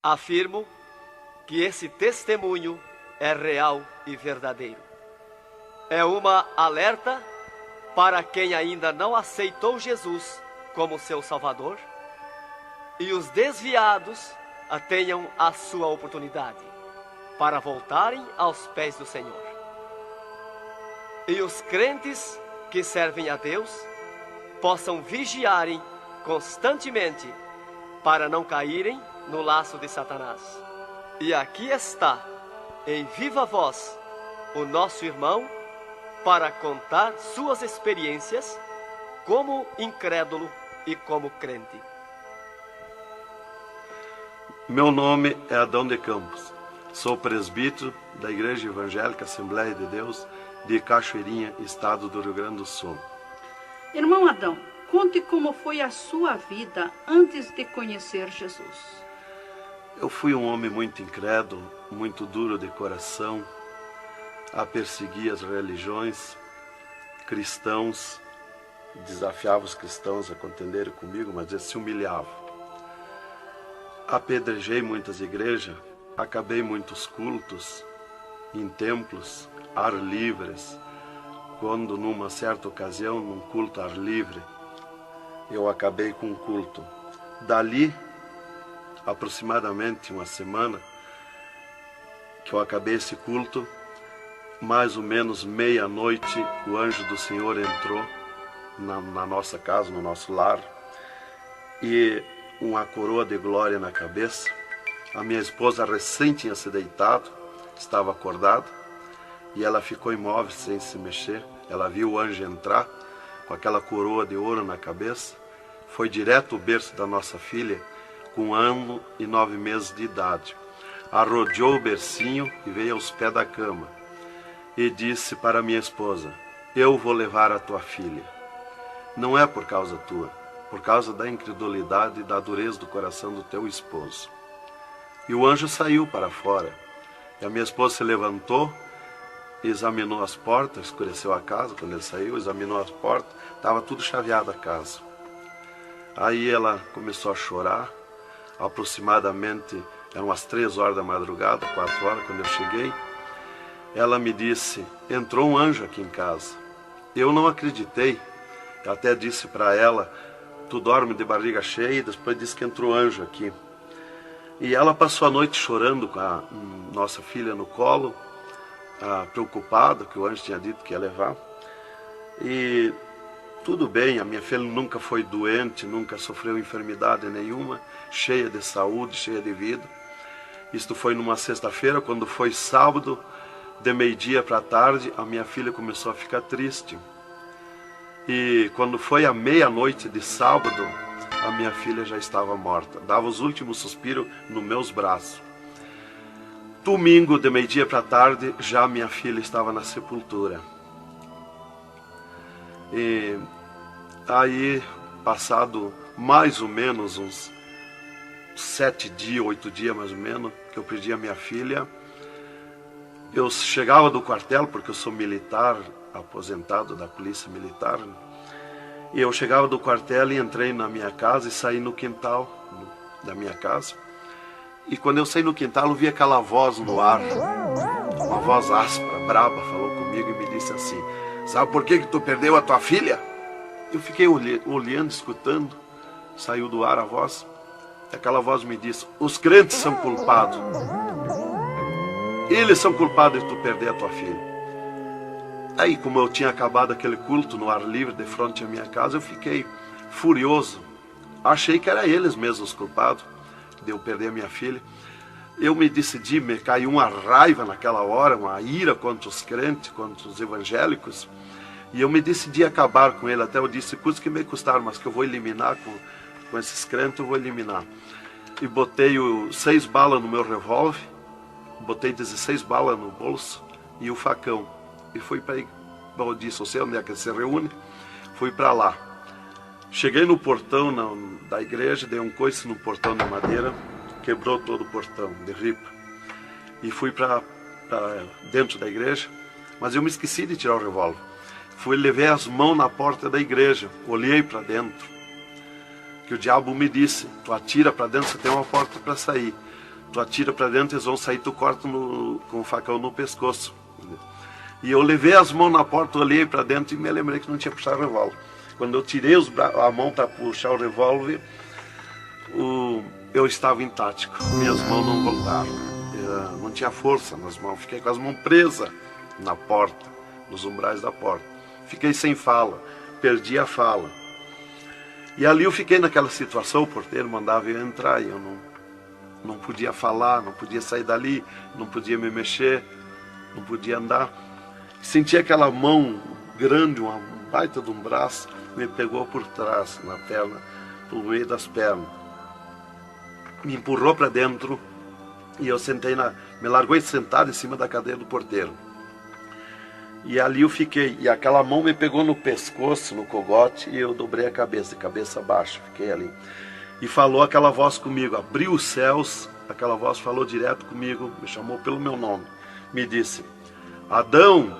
Afirmo que esse testemunho é real e verdadeiro. É uma alerta para quem ainda não aceitou Jesus como seu Salvador, e os desviados tenham a sua oportunidade para voltarem aos pés do Senhor. E os crentes que servem a Deus possam vigiarem constantemente para não caírem no laço de Satanás. E aqui está, em viva voz, o nosso irmão para contar suas experiências como incrédulo e como crente. Meu nome é Adão de Campos. Sou presbítero da Igreja Evangélica Assembleia de Deus de Cachoeirinha, estado do Rio Grande do Sul. Irmão Adão, conte como foi a sua vida antes de conhecer Jesus. Eu fui um homem muito incrédulo, muito duro de coração, a perseguir as religiões, cristãos, desafiava os cristãos a contenderem comigo, mas eles se humilhavam. Apedrejei muitas igrejas, acabei muitos cultos em templos, ar livres, quando numa certa ocasião, num culto ar livre, eu acabei com um culto. Dali, aproximadamente uma semana, que eu acabei esse culto, mais ou menos meia-noite, o anjo do Senhor entrou na nossa casa, no nosso lar, e uma coroa de glória na cabeça. A minha esposa recém tinha se deitado, estava acordada, e ela ficou imóvel sem se mexer. Ela viu o anjo entrar com aquela coroa de ouro na cabeça, foi direto ao berço da nossa filha, com 1 ano e 9 meses de idade. Arrodeou o bercinho e veio aos pés da cama e disse para minha esposa: eu vou levar a tua filha. Não é por causa tua, por causa da incredulidade e da dureza do coração do teu esposo. E o anjo saiu para fora. E a minha esposa se levantou, examinou as portas, escureceu a casa quando ele saiu, examinou as portas, estava tudo chaveado a casa. Aí ela começou a chorar, aproximadamente eram as 3 horas da madrugada, 4 horas, quando eu cheguei. Ela me disse: entrou um anjo aqui em casa. Eu não acreditei, eu até disse para ela: tu dorme de barriga cheia, e depois disse que entrou anjo aqui. E ela passou a noite chorando com a nossa filha no colo, preocupada, que o anjo tinha dito que ia levar. E tudo bem, a minha filha nunca foi doente, nunca sofreu enfermidade nenhuma, cheia de saúde, cheia de vida. Isto foi numa sexta-feira. Quando foi sábado, de meio-dia para a tarde, a minha filha começou a ficar triste. E quando foi à meia-noite de sábado, a minha filha já estava morta. Dava os últimos suspiros nos meus braços. Domingo, de meio-dia para a tarde, já minha filha estava na sepultura. E aí, passado mais ou menos uns 7 dias, 8 dias mais ou menos, que eu perdi a minha filha, eu chegava do quartel, porque eu sou militar, aposentado da polícia militar, e eu chegava do quartel e entrei na minha casa e saí no quintal da minha casa. E quando eu saí no quintal, eu vi aquela voz no ar, uma voz áspera, braba, falou comigo e me disse assim: sabe por que tu perdeu a tua filha? Eu fiquei olhando, escutando, saiu do ar a voz. Aquela voz me disse: os crentes são culpados. Eles são culpados de tu perder a tua filha. Aí, como eu tinha acabado aquele culto no ar livre de frente à minha casa, eu fiquei furioso. Achei que eram eles mesmos os culpados de eu perder a minha filha. Eu me decidi, me caiu uma raiva naquela hora, uma ira contra os crentes, contra os evangélicos. E eu me decidi acabar com ele. Até eu disse: custa que me custar, mas que eu vou eliminar com esses crentes, eu vou eliminar. E botei 6 balas no meu revólver, botei 16 balas no bolso e o facão. E fui para aí, eu disse: eu sei onde é que se reúne. Fui para lá. Cheguei no portão da igreja, dei um coice no portão de madeira, quebrou todo o portão de ripa. E fui para dentro da igreja, mas eu me esqueci de tirar o revólver. Levei as mãos na porta da igreja, olhei para dentro. Que o diabo me disse: tu atira para dentro, você tem uma porta para sair. tu atira para dentro, eles vão sair, tu corta com o facão no pescoço. E eu levei as mãos na porta, olhei para dentro e me lembrei que não tinha puxado o revólver. Quando eu tirei a mão para puxar o revólver, eu estava intático, minhas mãos não voltaram, não tinha força nas mãos, fiquei com as mãos presas na porta, nos umbrais da porta. Fiquei sem fala, perdi a fala. E ali eu fiquei naquela situação, o porteiro mandava eu entrar e eu não podia falar, não podia sair dali, não podia me mexer, não podia andar. Senti aquela mão grande, uma baita de um braço, me pegou por trás, na perna, pelo meio das pernas. Me empurrou para dentro e eu me largou sentado em cima da cadeira do porteiro. E ali eu fiquei, e aquela mão me pegou no pescoço, no cogote, e eu dobrei a cabeça, de cabeça baixa, fiquei ali. E falou aquela voz comigo, abriu os céus, aquela voz falou direto comigo, me chamou pelo meu nome, me disse: Adão,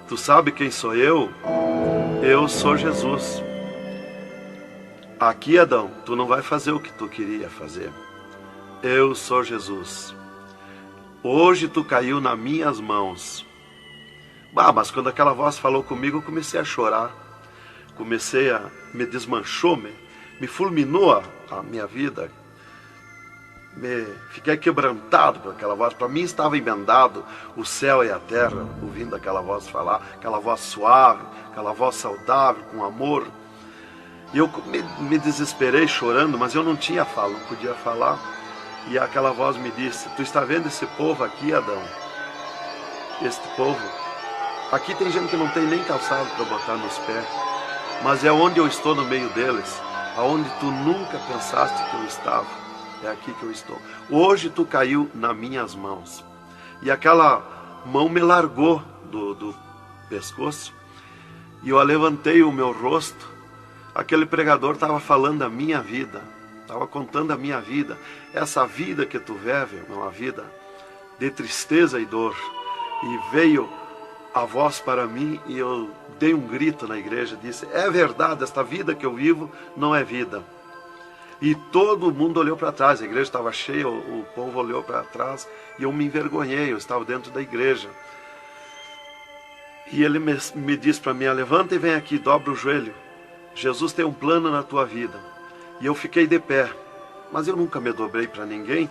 tu sabe quem sou eu? Eu sou Jesus. Aqui, Adão, tu não vai fazer o que tu queria fazer. Eu sou Jesus. Hoje tu caiu nas minhas mãos. Mas quando aquela voz falou comigo, eu comecei a chorar. Me desmanchou, me fulminou a minha vida. Fiquei quebrantado por aquela voz. Para mim estava emendado o céu e a terra, ouvindo aquela voz falar, aquela voz suave, aquela voz saudável, com amor. E eu me desesperei chorando, mas eu não tinha fala, não podia falar. E aquela voz me disse: tu está vendo esse povo aqui, Adão? Este povo, aqui tem gente que não tem nem calçado para botar nos pés, mas é onde eu estou no meio deles, aonde tu nunca pensaste que eu estava, é aqui que eu estou. Hoje tu caiu nas minhas mãos. E aquela mão me largou do pescoço, e eu levantei o meu rosto. Aquele pregador estava falando a minha vida, estava contando a minha vida. Essa vida que tu vive é uma vida de tristeza e dor. E veio a voz para mim e eu dei um grito na igreja, disse: é verdade, esta vida que eu vivo não é vida. E todo mundo olhou para trás, a igreja estava cheia, o povo olhou para trás e eu me envergonhei, eu estava dentro da igreja. E ele me disse para mim: levanta e vem aqui, dobra o joelho. Jesus tem um plano na tua vida. E eu fiquei de pé, mas eu nunca me dobrei para ninguém.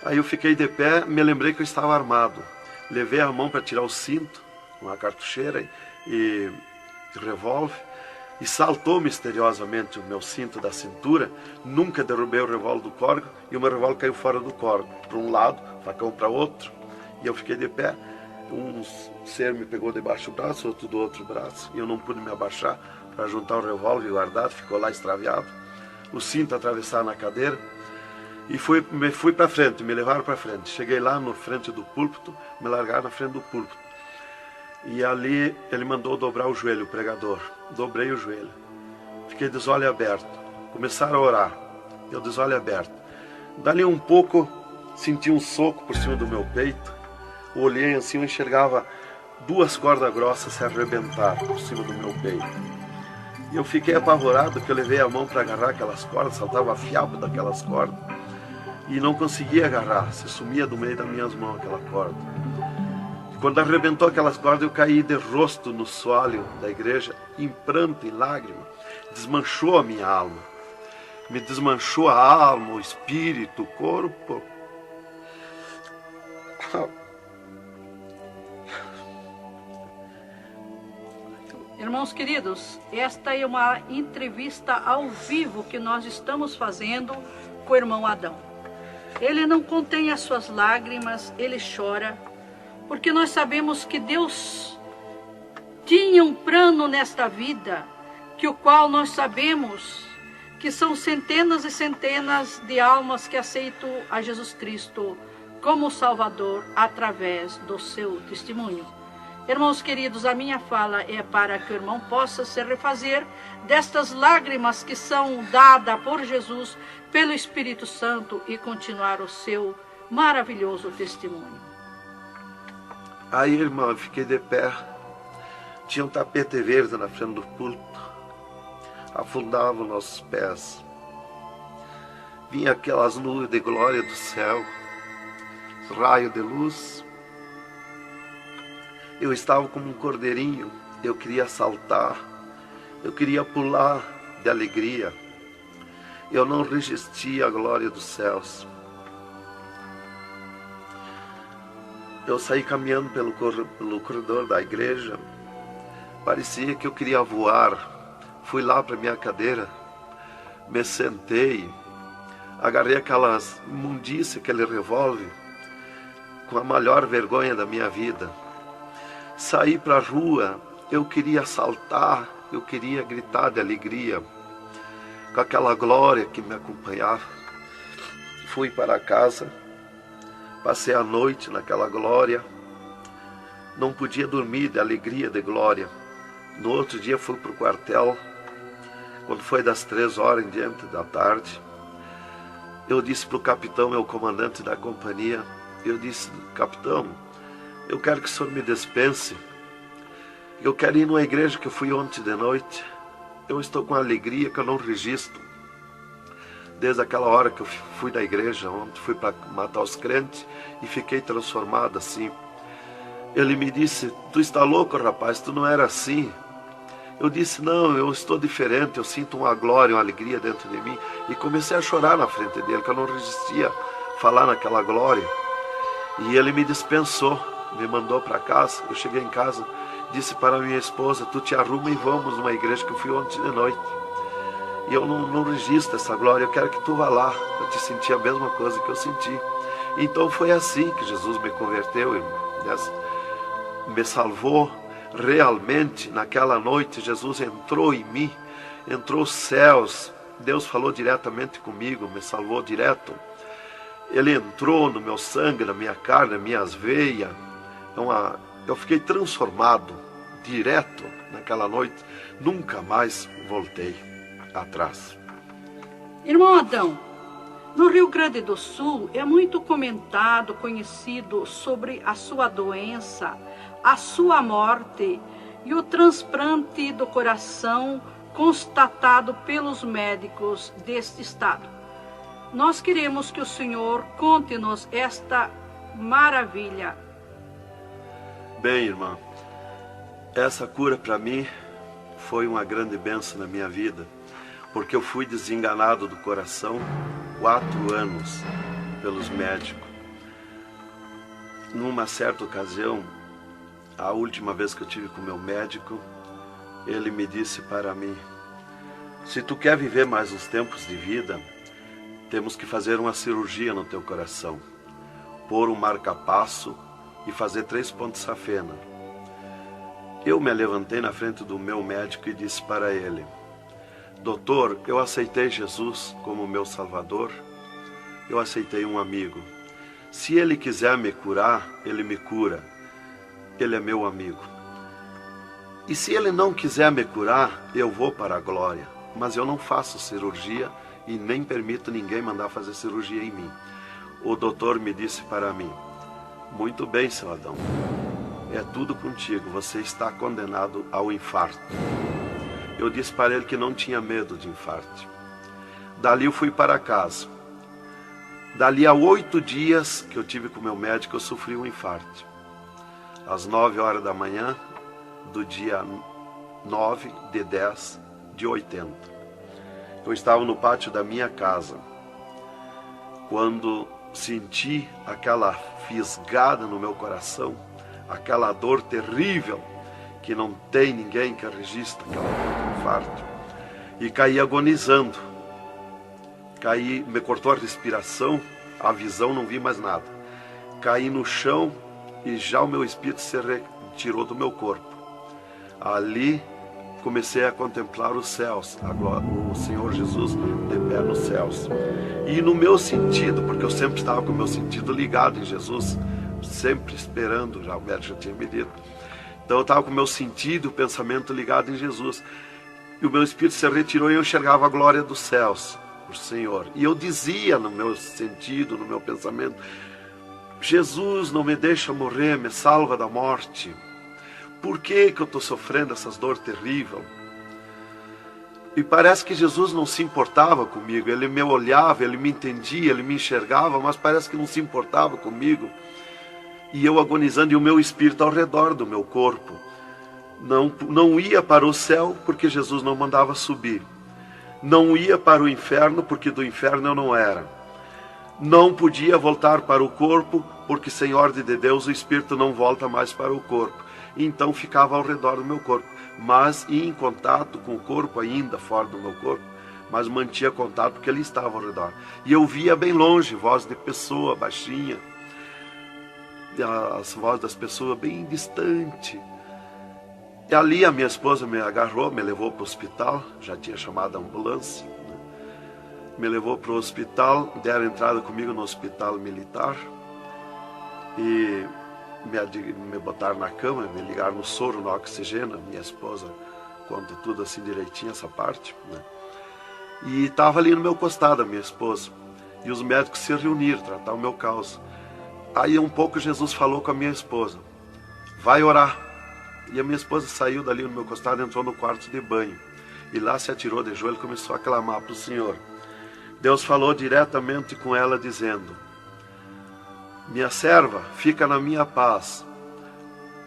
Aí eu fiquei de pé, me lembrei que eu estava armado. Levei a mão para tirar o cinto, uma cartucheira e revólver, e saltou misteriosamente o meu cinto da cintura. Nunca derrubei o revólver do córrego, e o meu revólver caiu fora do córrego, para um lado, facão para outro, e eu fiquei de pé. Um ser me pegou debaixo do braço, outro do outro braço, e eu não pude me abaixar para juntar o revólver e guardar, ficou lá extraviado. O cinto atravessado na cadeira, e fui para frente, me levaram para frente. Cheguei lá na frente do púlpito, me largaram na frente do púlpito. E ali ele mandou dobrar o joelho, o pregador. Dobrei o joelho. Fiquei de olho aberto. Começaram a orar. Eu de olho aberto. Dali um pouco, senti um soco por cima do meu peito. Olhei assim, eu enxergava 2 cordas grossas se arrebentar por cima do meu peito. E eu fiquei apavorado, que eu levei a mão para agarrar aquelas cordas, saltava fiapo daquelas cordas. E não conseguia agarrar, se sumia do meio das minhas mãos aquela corda. E quando arrebentou aquelas cordas, eu caí de rosto no soalho da igreja, em pranto, em lágrima. Desmanchou a minha alma. Me desmanchou a alma, o espírito, o corpo. Irmãos queridos, esta é uma entrevista ao vivo que nós estamos fazendo com o irmão Adão. Ele não contém as suas lágrimas, ele chora, porque nós sabemos que Deus tinha um plano nesta vida, que o qual nós sabemos que são centenas e centenas de almas que aceitam a Jesus Cristo como Salvador através do seu testemunho. Irmãos queridos, a minha fala é para que o irmão possa se refazer destas lágrimas que são dadas por Jesus, pelo Espírito Santo, e continuar o seu maravilhoso testemunho. Aí, irmão, eu fiquei de pé. Tinha um tapete verde na frente do púlpito. Afundava os nossos pés. Vinha aquelas nuvens de glória do céu. raio de luz. Eu estava como um cordeirinho, eu queria saltar, eu queria pular de alegria. Eu não resistia à glória dos céus. Eu saí caminhando pelo corredor da igreja, parecia que eu queria voar. Fui lá para minha cadeira, me sentei, agarrei aquelas imundícias, aquele revólver, com a maior vergonha da minha vida. Saí para a rua, eu queria saltar, eu queria gritar de alegria, com aquela glória que me acompanhava. Fui para casa, passei a noite naquela glória, não podia dormir de alegria, de glória. No outro dia fui para o quartel, quando foi das 3 horas em diante da tarde. Eu disse para o capitão, meu comandante da companhia, eu disse: capitão, eu quero que o senhor me dispense, eu quero ir numa igreja que eu fui ontem de noite, eu estou com alegria que eu não registro. Desde aquela hora que eu fui da igreja ontem, fui para matar os crentes e fiquei transformado assim. Ele me disse: tu está louco, rapaz, tu não era assim. Eu disse: não, eu estou diferente, eu sinto uma glória, uma alegria dentro de mim. E comecei a chorar na frente dele, que eu não resistia a falar naquela glória. E ele me dispensou, me mandou para casa. Eu cheguei em casa, disse para minha esposa: tu te arruma e vamos numa igreja que eu fui ontem de noite. E eu não registro essa glória, eu quero que tu vá lá, para te sentir a mesma coisa que eu senti. Então foi assim que Jesus me converteu, me salvou realmente. Naquela noite Jesus entrou em mim, entrou os céus, Deus falou diretamente comigo, me salvou direto. Ele entrou no meu sangue, na minha carne, nas minhas veias. Eu fiquei transformado direto naquela noite, nunca mais voltei atrás. Irmão Adão, no Rio Grande do Sul é muito comentado, conhecido sobre a sua doença, a sua morte e o transplante do coração constatado pelos médicos deste estado. Nós queremos que o senhor conte-nos esta maravilha. Bem, irmã, essa cura para mim foi uma grande bênção na minha vida, porque eu fui desenganado do coração 4 anos pelos médicos. Numa certa ocasião, a última vez que eu tive com o meu médico, ele me disse para mim: se tu quer viver mais uns tempos de vida, temos que fazer uma cirurgia no teu coração, pôr um marca-passo e fazer 3 pontos de safena. Eu me levantei na frente do meu médico e disse para ele: doutor, eu aceitei Jesus como meu Salvador, eu aceitei um amigo. Se ele quiser me curar, ele me cura, ele é meu amigo. E se ele não quiser me curar, eu vou para a glória, mas eu não faço cirurgia e nem permito ninguém mandar fazer cirurgia em mim. O doutor me disse para mim: muito bem, seu Adão, é tudo contigo, você está condenado ao infarto. Eu disse para ele que não tinha medo de infarto. Dali eu fui para casa. Dali a 8 dias que eu tive com o meu médico, eu sofri um infarto. Às 9 horas da manhã do dia 9 de 10 de 80. Eu estava no pátio da minha casa, quando senti aquela fisgada no meu coração, aquela dor terrível, que não tem ninguém que registre aquela dor do infarto, e caí agonizando. Caí, me cortou a respiração, a visão, não vi mais nada. Caí no chão e já o meu espírito se retirou do meu corpo. Ali comecei a contemplar os céus, o Senhor Jesus de pé nos céus. E no meu sentido, porque eu sempre estava com o meu sentido ligado em Jesus, sempre esperando, já o médico já tinha me dito. Então eu estava com o meu sentido, o pensamento ligado em Jesus. E o meu espírito se retirou e eu enxergava a glória dos céus, o Senhor. E eu dizia no meu sentido, no meu pensamento: Jesus, não me deixa morrer, me salva da morte. Por que eu estou sofrendo essas dores terríveis? E parece que Jesus não se importava comigo. Ele me olhava, ele me entendia, ele me enxergava, mas parece que não se importava comigo. E eu agonizando, e o meu espírito ao redor do meu corpo. Não ia para o céu, porque Jesus não mandava subir. Não ia para o inferno, porque do inferno eu não era. Não podia voltar para o corpo, porque sem ordem de Deus o espírito não volta mais para o corpo. Então ficava ao redor do meu corpo, mas ia em contato com o corpo ainda, fora do meu corpo, mas mantinha contato porque ele estava ao redor. E eu via bem longe, voz de pessoa, baixinha, as vozes das pessoas bem distante. E ali a minha esposa me agarrou, me levou para o hospital, já tinha chamado a ambulância, né? Me levou para o hospital, deram entrada comigo no hospital militar e me botaram na cama, me ligaram no soro, no oxigênio. Minha esposa conta tudo assim direitinho, essa parte, né? E estava ali no meu costado a minha esposa, e os médicos se reuniram, tratar o meu caso. Aí um pouco Jesus falou com a minha esposa, vai orar. E a minha esposa saiu dali no meu costado, entrou no quarto de banho. E lá se atirou de joelho e começou a clamar para o Senhor. Deus falou diretamente com ela, dizendo, minha serva, fica na minha paz.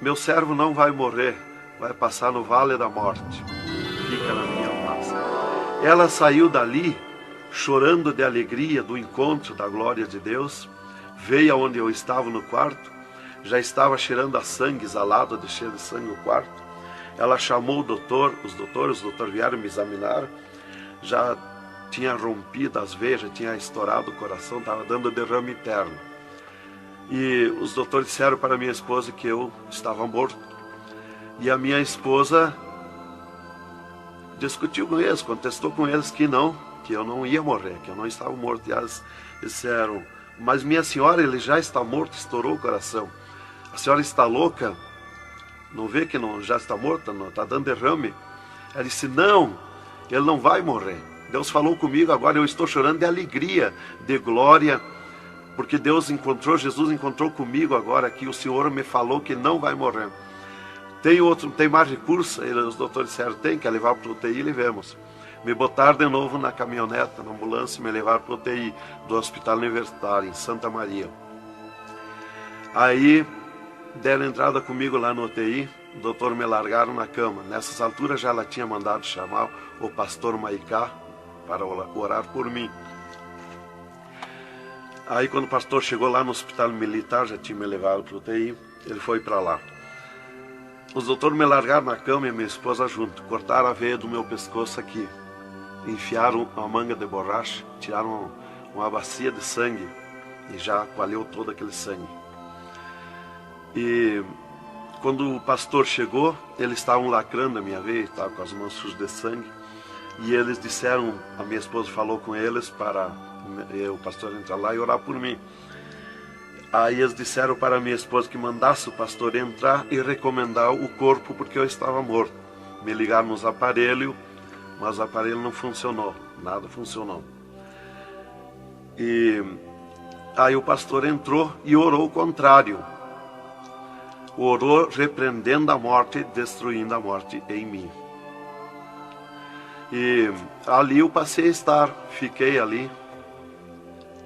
Meu servo não vai morrer, vai passar no vale da morte. Fica na minha paz. Ela saiu dali, chorando de alegria do encontro da glória de Deus. Veio aonde eu estava no quarto. Já estava cheirando a sangue, exalado de cheiro de sangue no quarto. Ela chamou o doutor, os doutores vieram me examinar. Já tinha rompido as veias, já tinha estourado o coração, estava dando derrame interno. E os doutores disseram para minha esposa que eu estava morto. E a minha esposa discutiu com eles, contestou com eles que eu não ia morrer, que eu não estava morto. E eles disseram, mas minha senhora, ele já está morto, estourou o coração. A senhora está louca? Não vê que não, já está morta? Não está dando derrame? Ela disse, não, ele não vai morrer. Deus falou comigo agora, eu estou chorando de alegria, de glória, porque Jesus encontrou comigo agora aqui, o Senhor me falou que não vai morrer. Tem mais recurso? Os doutores disseram, tem que levar para o UTI, levemos. Me botaram de novo na caminhonete, na ambulância, e me levaram para o UTI do Hospital Universitário, em Santa Maria. Aí deram entrada comigo lá no UTI, o doutor me largaram na cama. Nessas alturas já ela tinha mandado chamar o pastor Maicá para orar por mim. Aí quando o pastor chegou lá no hospital militar, já tinha me levado para o UTI, ele foi para lá. Os doutores me largaram na cama e minha esposa junto, cortaram a veia do meu pescoço aqui, enfiaram uma manga de borracha, tiraram uma bacia de sangue e já coalhou todo aquele sangue. E quando o pastor chegou, eles estavam lacrando a minha veia, estavam com as mãos sujas de sangue. E eles disseram, a minha esposa falou com eles para o pastor entrar lá e orar por mim. Aí eles disseram para a minha esposa que mandasse o pastor entrar e recomendar o corpo, porque eu estava morto. Me ligaram nos aparelhos, mas o aparelho não funcionou, nada funcionou. E aí o pastor entrou e orou o contrário. Orou repreendendo a morte, destruindo a morte em mim. E ali eu passei a estar, fiquei ali.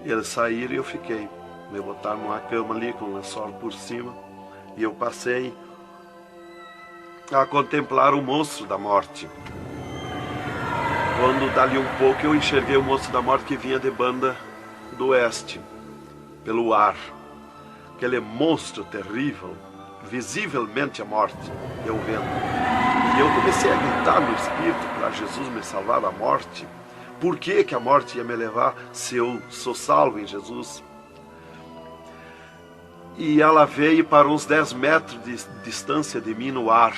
Eles saíram e eu fiquei. Me botaram numa cama ali com um lençol por cima. E eu passei a contemplar o monstro da morte. Quando dali um pouco eu enxerguei o monstro da morte que vinha de Banda do Oeste, pelo ar. Aquele monstro terrível, visivelmente a morte, eu vendo. E eu comecei a gritar no espírito para Jesus me salvar da morte. Por que a morte ia me levar se eu sou salvo em Jesus? E ela veio para uns 10 metros de distância de mim no ar.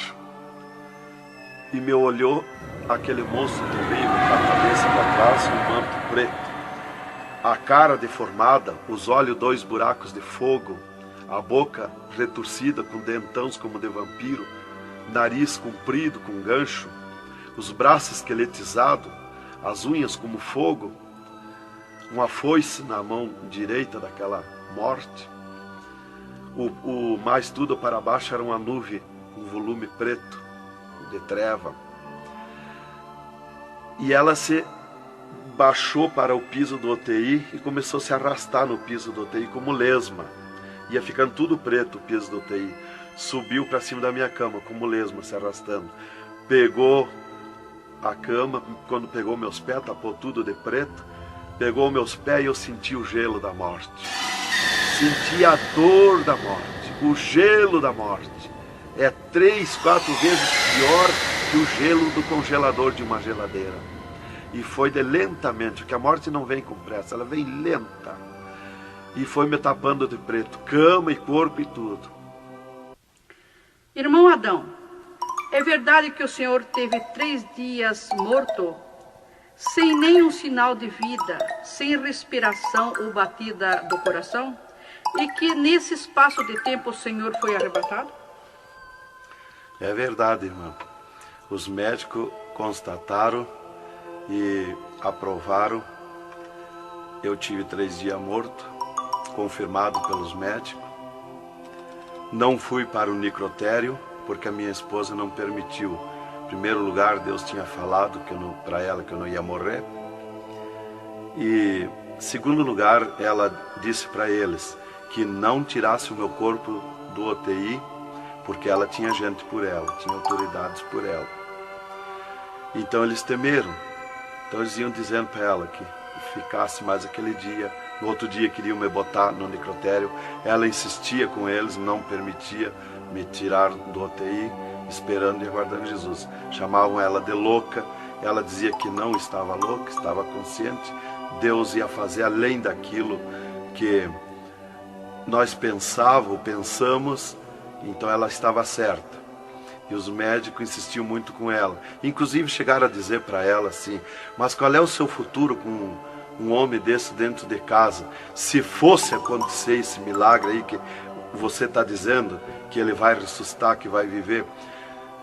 E me olhou, aquele monstro terrível, com a cabeça para trás, um manto preto. A cara deformada, os olhos 2 buracos de fogo, a boca retorcida com dentões como de vampiro, nariz comprido com gancho, os braços esqueletizados, as unhas como fogo, uma foice na mão direita daquela morte. O mais tudo para baixo era uma nuvem, um volume preto, de treva. E ela se baixou para o piso do UTI e começou a se arrastar no piso do UTI como lesma. Ia ficando tudo preto o piso do UTI. Subiu para cima da minha cama como lesma, se arrastando. Pegou a cama, quando pegou meus pés, tapou tudo de preto. Pegou meus pés e eu senti o gelo da morte. Senti a dor da morte, o gelo da morte. É 3, 4 vezes pior que o gelo do congelador de uma geladeira. E foi de lentamente, porque a morte não vem com pressa, ela vem lenta. E foi me tapando de preto, cama e corpo e tudo. Irmão Adão, é verdade que o senhor teve 3 dias morto, sem nenhum sinal de vida, sem respiração ou batida do coração? E que nesse espaço de tempo o senhor foi arrebatado? É verdade, irmão. Os médicos constataram e aprovaram. Eu tive 3 dias morto, confirmado pelos médicos. Não fui para o necrotério, porque a minha esposa não permitiu. Em primeiro lugar, Deus tinha falado para ela que eu não ia morrer. E, em segundo lugar, ela disse para eles que não tirasse o meu corpo do UTI, porque ela tinha gente por ela, tinha autoridades por ela. Então eles temeram. Então eles iam dizendo para ela que ficasse mais aquele dia. No outro dia queriam me botar no necrotério. Ela insistia com eles, não permitia me tirar do UTI, esperando e aguardando Jesus. Chamavam ela de louca. Ela dizia que não estava louca, estava consciente. Deus ia fazer além daquilo que nós pensamos. Então ela estava certa. E os médicos insistiam muito com ela. Inclusive chegaram a dizer para ela assim: mas qual é o seu futuro com um homem desse dentro de casa? Se fosse acontecer esse milagre aí que você está dizendo, que ele vai ressuscitar, que vai viver.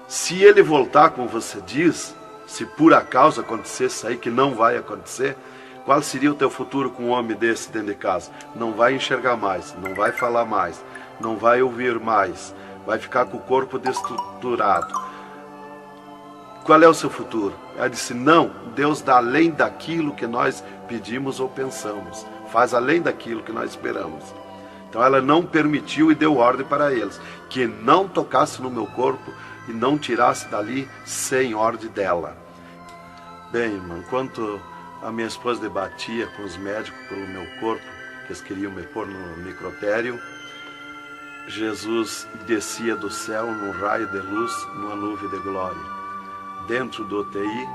Se ele voltar, como você diz, se por acaso acontecesse aí, que não vai acontecer, qual seria o teu futuro com um homem desse dentro de casa? Não vai enxergar mais, não vai falar mais, não vai ouvir mais, vai ficar com o corpo destruturado. Qual é o seu futuro? Ela disse: não, Deus dá além daquilo que nós pedimos ou pensamos, faz além daquilo que nós esperamos. Então ela não permitiu e deu ordem para eles que não tocasse no meu corpo e não tirasse dali sem ordem dela. Bem, irmão, enquanto a minha esposa debatia com os médicos pelo meu corpo, que eles queriam me pôr no necrotério, Jesus descia do céu num raio de luz, numa nuvem de glória, dentro do UTI,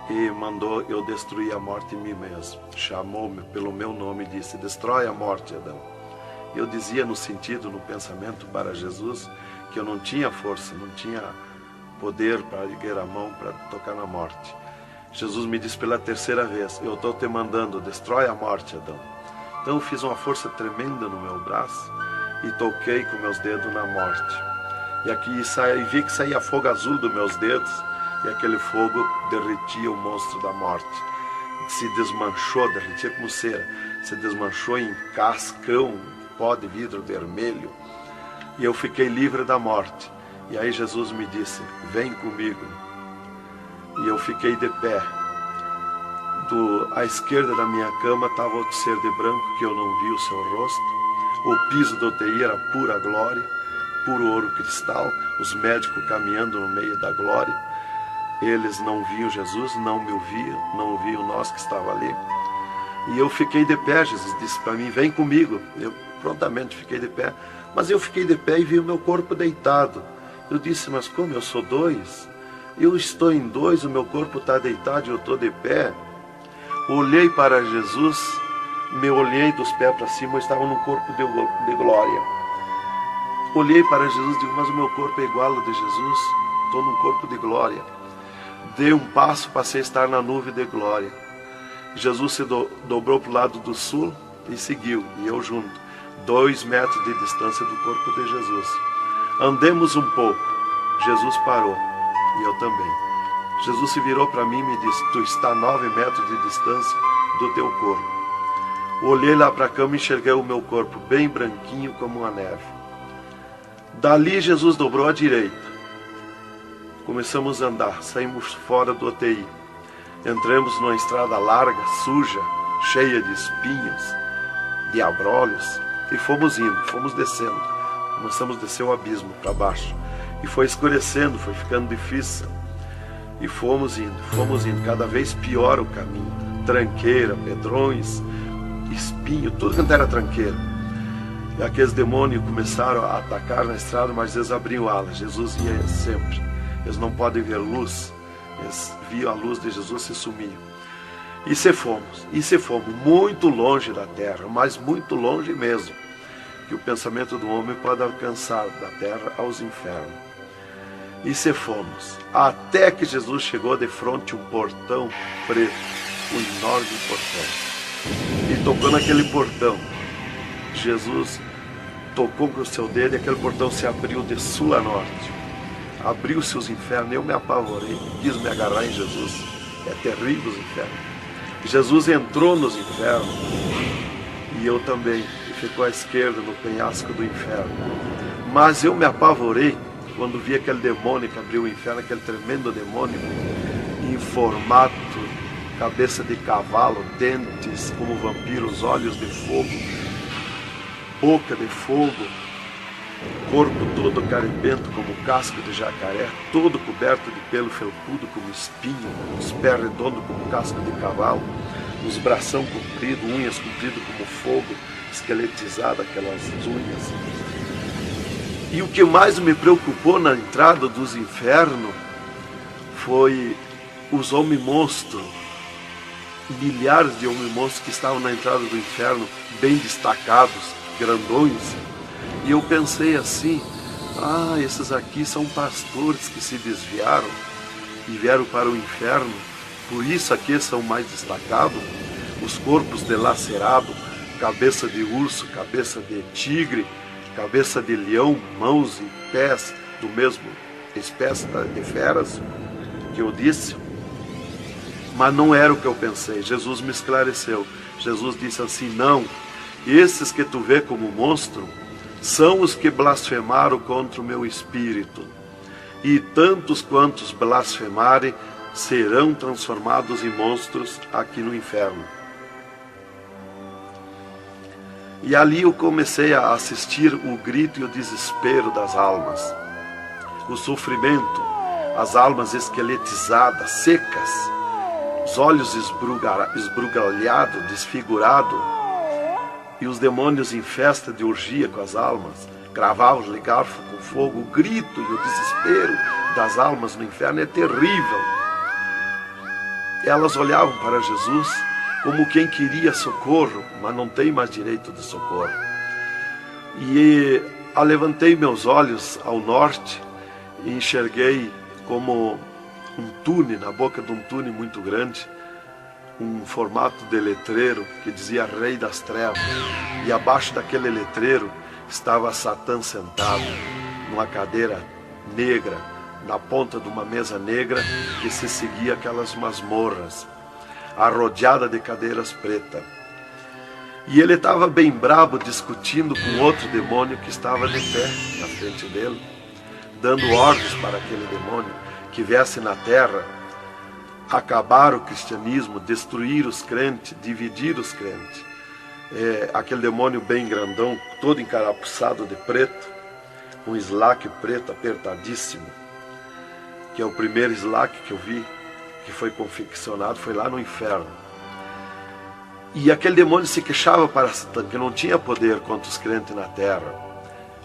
e mandou eu destruir a morte em mim mesmo. Chamou-me pelo meu nome e disse: destrói a morte, Adão. Eu dizia no sentido, no pensamento para Jesus, que eu não tinha força, não tinha poder para erguer a mão para tocar na morte. Jesus me disse pela 3ª vez: eu estou te mandando, destrói a morte, Adão. Então eu fiz uma força tremenda no meu braço e toquei com meus dedos na morte. E aqui vi que saía fogo azul dos meus dedos, e aquele fogo derretia o monstro da morte. Se desmanchou, derretia como cera, se desmanchou em cascão, pó de vidro vermelho, e eu fiquei livre da morte. E aí Jesus me disse: vem comigo. E eu fiquei de pé. À esquerda da minha cama estava outro ser de branco, que eu não vi o seu rosto. O piso do UTI era pura glória, puro ouro cristal, os médicos caminhando no meio da glória. Eles não viam Jesus, não me ouviam, não ouviam nós que estava ali. E eu fiquei de pé. Jesus disse para mim: vem comigo. Eu prontamente fiquei de pé. Mas eu fiquei de pé e vi o meu corpo deitado. Eu disse: mas como eu sou 2? Eu estou em 2, o meu corpo está deitado e eu estou de pé. Olhei para Jesus, me olhei dos pés para cima, eu estava num corpo de glória. Olhei para Jesus e digo: mas o meu corpo é igual ao de Jesus, estou num corpo de glória. Dei um passo, passei a estar na nuvem de glória. Jesus se dobrou para o lado do sul e seguiu, e eu junto, 2 metros de distância do corpo de Jesus. Andemos um pouco, Jesus parou, e eu também. Jesus se virou para mim e me disse: tu está a 9 metros de distância do teu corpo. Olhei lá para a cama e enxerguei o meu corpo bem branquinho como uma neve. Dali Jesus dobrou à direita. Começamos a andar, saímos fora do UTI. Entramos numa estrada larga, suja, cheia de espinhos, de abrolhos, e fomos indo, fomos descendo. Começamos a descer o abismo para baixo. E foi escurecendo, foi ficando difícil. E fomos indo, cada vez pior o caminho. Tranqueira, pedrões, espinho, tudo quanto era tranqueira. E aqueles demônios começaram a atacar na estrada, mas eles abriam alas. Jesus ia sempre. Eles não podem ver luz. Eles viam a luz de Jesus e se sumiam. E se fomos muito longe da terra, mas muito longe mesmo, que o pensamento do homem pode alcançar da terra aos infernos. E se fomos, até que Jesus chegou de frente a um portão preto, um enorme portão. E tocou naquele portão. Jesus tocou com o seu dedo e aquele portão se abriu de sul a norte. Abriu-se os infernos, eu me apavorei, quis me agarrar em Jesus. É terrível os infernos. Jesus entrou nos infernos e eu também, e ficou à esquerda no penhasco do inferno. Mas eu me apavorei quando vi aquele demônio que abriu o inferno, aquele tremendo demônio, em formato, cabeça de cavalo, dentes como vampiros, olhos de fogo, boca de fogo, corpo todo carimbento como casco de jacaré, todo coberto de pelo felpudo como espinho, os pés redondos como casco de cavalo, os bração compridos, unhas compridas como fogo, esqueletizado aquelas unhas. E o que mais me preocupou na entrada dos infernos foi os homens-monstros, milhares de homens-monstros que estavam na entrada do inferno, bem destacados, grandões. E eu pensei assim, esses aqui são pastores que se desviaram e vieram para o inferno, por isso aqui são mais destacados, os corpos dilacerados, cabeça de urso, cabeça de tigre, cabeça de leão, mãos e pés do mesmo espécie de feras que eu disse. Mas não era o que eu pensei. Jesus me esclareceu. Jesus disse assim, não, esses que tu vê como monstro são os que blasfemaram contra o meu espírito. E tantos quantos blasfemarem serão transformados em monstros aqui no inferno. E ali eu comecei a assistir o grito e o desespero das almas. O sofrimento, as almas esqueletizadas, secas, os olhos esbugalhados, desfigurados, e os demônios em festa de orgia com as almas, cravavam-lhe garfo com fogo. O grito e o desespero das almas no inferno é terrível. Elas olhavam para Jesus como quem queria socorro, mas não tem mais direito de socorro. E alevantei meus olhos ao norte e enxerguei como um túnel, na boca de um túnel muito grande, um formato de letreiro que dizia Rei das Trevas. E abaixo daquele letreiro estava Satã sentado numa cadeira negra, na ponta de uma mesa negra que se seguia aquelas masmorras, arrodeada de cadeiras pretas. E ele estava bem brabo discutindo com outro demônio que estava de pé na frente dele, dando ordens para aquele demônio que viesse na terra acabar o cristianismo, destruir os crentes, dividir os crentes. Aquele demônio bem grandão, todo encarapuçado de preto, um slack preto apertadíssimo, que é o primeiro slack que eu vi, que foi confeccionado, foi lá no inferno. E aquele demônio se queixava para Satã, que não tinha poder contra os crentes na terra.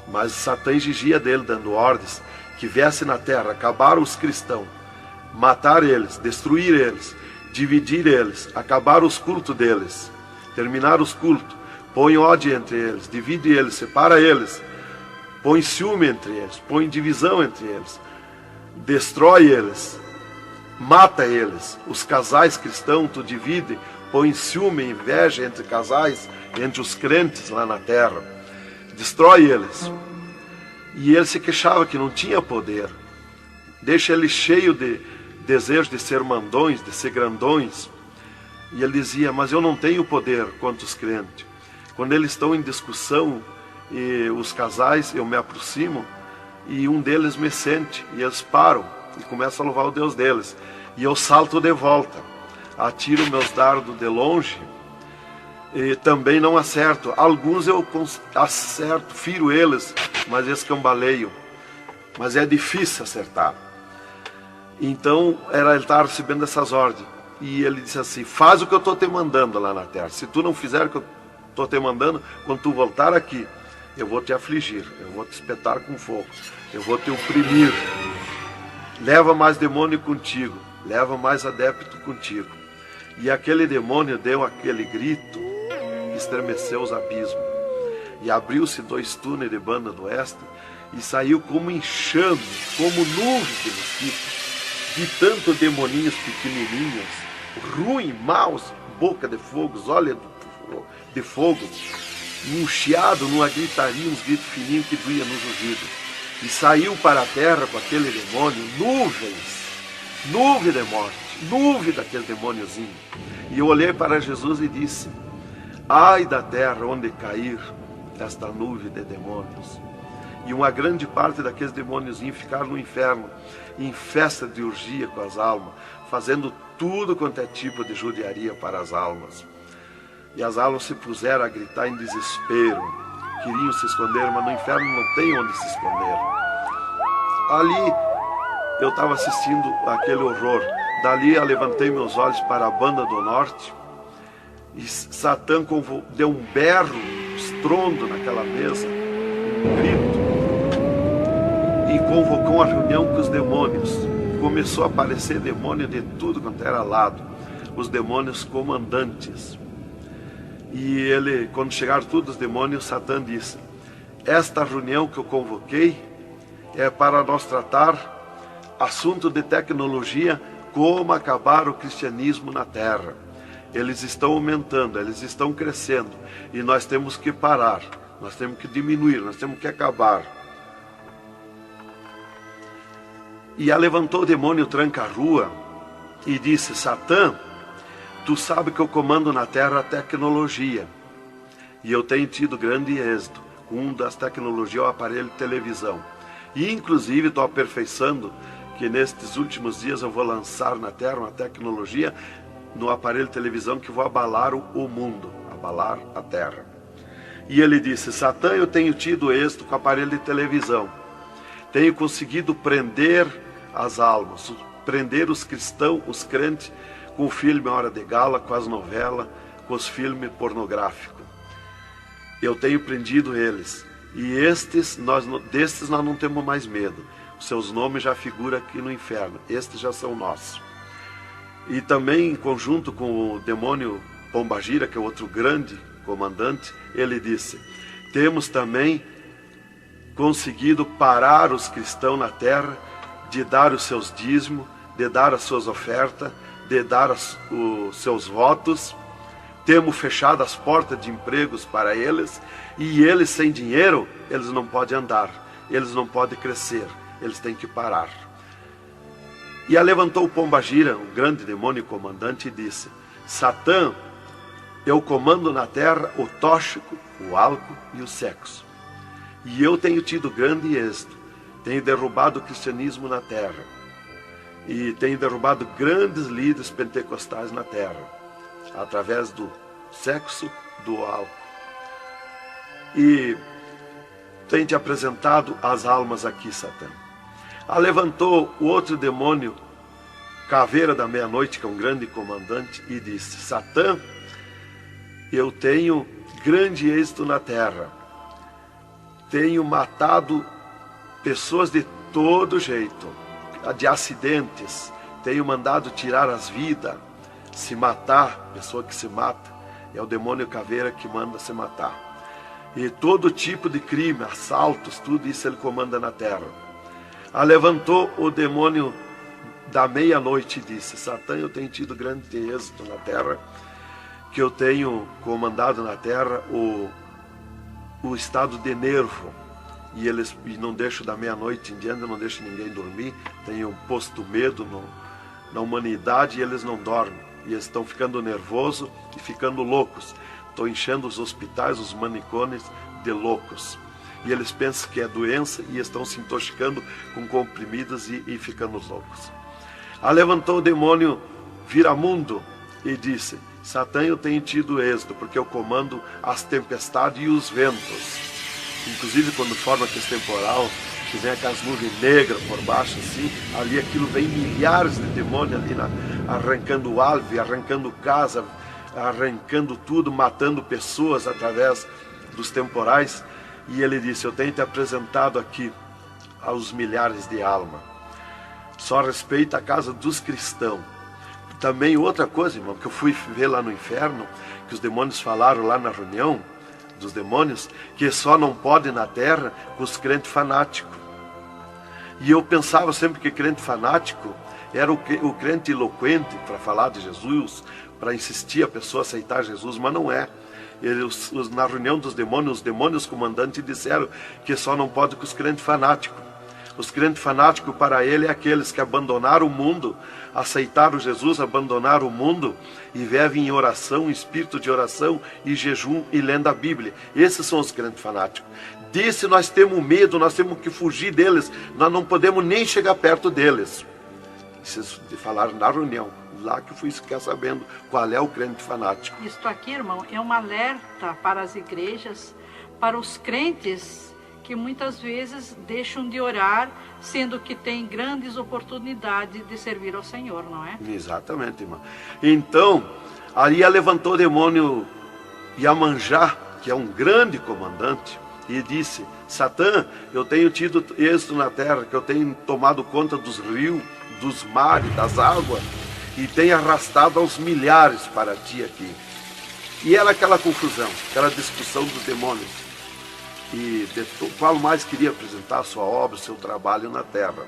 Mas Satã exigia dele, dando ordens, que viesse na terra, acabar os cristãos, matar eles, destruir eles, dividir eles, acabar os cultos deles, terminar os cultos, põe ódio entre eles, divide eles, separa eles, põe ciúme entre eles, põe divisão entre eles, destrói eles, mata eles. Os casais cristãos tu divide, põe ciúme e inveja entre casais, entre os crentes lá na terra, destrói eles. E ele se queixava que não tinha poder, deixa ele cheio de desejo de ser mandões, de ser grandões. E ele dizia, mas eu não tenho poder contra os crentes. Quando eles estão em discussão, e os casais, eu me aproximo, e um deles me sente, e eles param. e começo a louvar o Deus deles. E eu salto de volta, atiro meus dardos de longe e também não acerto. Alguns eu acerto, firo eles, mas escambaleio. Mas é difícil acertar. Então ele estava recebendo essas ordens. E ele disse assim: faz o que eu estou te mandando lá na terra. Se tu não fizer o que eu estou te mandando, quando tu voltar aqui, eu vou te afligir, eu vou te espetar com fogo, eu vou te oprimir. Leva mais demônio contigo, leva mais adepto contigo. E aquele demônio deu aquele grito que estremeceu os abismos. E abriu-se 2 túneis de banda do oeste e saiu como enxame, como nuvem de mosquitos, de tanto demoninhos pequenininhos, ruim, maus, boca de fogo, olhos de fogo, um chiado, numa gritaria, uns gritos fininhos que doía nos ouvidos. E saiu para a terra com aquele demônio, nuvem de morte, nuvem daquele demôniozinho. E eu olhei para Jesus e disse: ai da terra onde cair esta nuvem de demônios. E uma grande parte daqueles demôniozinhos ficaram no inferno, em festa de orgia com as almas, fazendo tudo quanto é tipo de judiaria para as almas. E as almas se puseram a gritar em desespero, queriam se esconder, mas no inferno não tem onde se esconder. Ali eu estava assistindo aquele horror. Dali eu levantei meus olhos para a banda do norte e Satã deu um berro, um estrondo naquela mesa, um grito, e convocou uma reunião com os demônios. Começou a aparecer demônio de tudo quanto era lado, os demônios comandantes. E ele, quando chegaram todos os demônios, Satã disse: esta reunião que eu convoquei é para nós tratar assunto de tecnologia, como acabar o cristianismo na terra. Eles estão aumentando, eles estão crescendo, e nós temos que parar, nós temos que diminuir, nós temos que acabar. E levantou o demônio tranca-rua e disse: Satã, tu sabe que eu comando na terra a tecnologia, e eu tenho tido grande êxito. Um das tecnologias é o aparelho de televisão, e inclusive estou aperfeiçoando que nestes últimos dias eu vou lançar na terra uma tecnologia no aparelho de televisão que vou abalar o mundo, abalar a terra. E ele disse: Satã, eu tenho tido êxito com o aparelho de televisão, tenho conseguido prender as almas, prender os cristãos, os crentes, com o filme Hora de Gala, com as novelas, com os filmes pornográficos. Eu tenho prendido eles. E destes nós não temos mais medo. Os seus nomes já figuram aqui no inferno. Estes já são nossos. E também, em conjunto com o demônio Pombagira, que é outro grande comandante, ele disse: temos também conseguido parar os cristãos na terra de dar os seus dízimos, de dar as suas ofertas, de dar os seus votos. Temos fechado as portas de empregos para eles, e eles sem dinheiro, eles não podem andar, eles não podem crescer, eles têm que parar. E levantou o Pombagira, um grande demônio comandante, e disse: Satã, eu comando na terra o tóxico, o álcool e o sexo. E eu tenho tido grande êxito, tenho derrubado o cristianismo na terra, e tenho derrubado grandes líderes pentecostais na terra, através do sexo, do álcool. E tenho te apresentado as almas aqui, Satã. Levantou o outro demônio, Caveira da Meia-Noite, que é um grande comandante, e disse: Satã, eu tenho grande êxito na terra, tenho matado pessoas de todo jeito, de acidentes, tenho mandado tirar as vidas, se matar. Pessoa que se mata é o demônio Caveira que manda se matar. E todo tipo de crime, assaltos, tudo isso ele comanda na terra. Levantou o demônio da Meia-Noite e disse: Satã, eu tenho tido grande êxito na terra, que eu tenho comandado na terra o estado de nervo, e não deixo da meia-noite em diante, não deixo ninguém dormir, tenho posto medo na humanidade, e eles não dormem, e eles estão ficando nervosos e ficando loucos. Estou enchendo os hospitais, os manicômios de loucos. e eles pensam que é doença e estão se intoxicando com comprimidos e ficando loucos. Levantou o demônio Viramundo e disse: Satã, eu tenho tido êxito, porque eu comando as tempestades e os ventos. Inclusive quando forma aquele temporal, que vem aquelas nuvens negras por baixo assim, ali aquilo vem milhares de demônios ali arrancando árvore, arrancando casa, arrancando tudo, matando pessoas através dos temporais. E ele disse: eu tenho te apresentado aqui aos milhares de almas. Só respeita a casa dos cristãos. Também outra coisa, irmão, que eu fui ver lá no inferno, que os demônios falaram lá na reunião dos demônios, que só não pode na terra com os crentes fanáticos. E eu pensava sempre que crente fanático era o crente eloquente para falar de Jesus, para insistir a pessoa a aceitar Jesus, mas não é. Na reunião dos demônios, os demônios comandantes disseram que só não pode com os crentes fanáticos. Os crentes fanáticos para ele é aqueles que abandonaram o mundo, aceitaram Jesus, abandonaram o mundo e vivem em oração, em espírito de oração e jejum e lendo a Bíblia. Esses são os crentes fanáticos. Desse nós temos medo, nós temos que fugir deles, nós não podemos nem chegar perto deles. Vocês falaram na reunião, lá que eu fui ficar sabendo qual é o crente fanático. Isto aqui, irmão, é um alerta para as igrejas, para os crentes que muitas vezes deixam de orar, sendo que tem grandes oportunidades de servir ao Senhor, não é? Exatamente, irmão. Então, ali levantou o demônio Iemanjá, que é um grande comandante, e disse: Satã, eu tenho tido êxito na terra, que eu tenho tomado conta dos rios, dos mares, das águas, e tenho arrastado aos milhares para ti aqui. E era aquela confusão, aquela discussão dos demônios. E qual mais queria apresentar a sua obra, o seu trabalho na terra.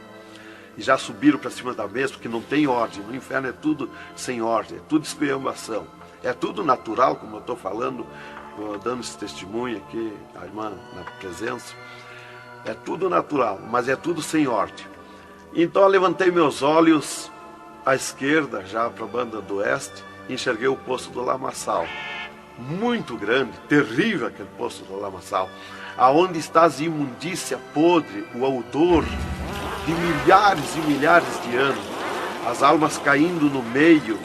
E já subiram para cima da mesa, porque não tem ordem. No inferno é tudo sem ordem, é tudo esculhambação. É tudo natural, como eu estou falando, dando esse testemunho aqui, a irmã na presença. É tudo natural, mas é tudo sem ordem. Então eu levantei meus olhos à esquerda, já para a banda do oeste, e enxerguei o poço do lamaçal. Muito grande, terrível aquele poço do lamaçal. Aonde está a imundícia podre, o odor de milhares e milhares de anos, as almas caindo no meio,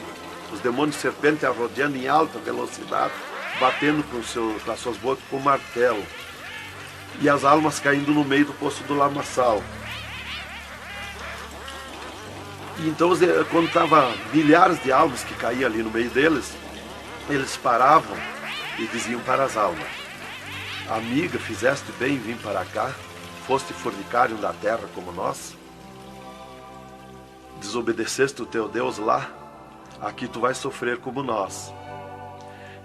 os demônios serpentes rodeando em alta velocidade, batendo com as suas bocas com martelo, e as almas caindo no meio do poço do lamaçal. E então, quando estava milhares de almas que caíam ali no meio deles, eles paravam e diziam para as almas: amiga, fizeste bem em vir para cá, foste fornicário da terra como nós, desobedeceste o teu Deus lá, aqui tu vais sofrer como nós.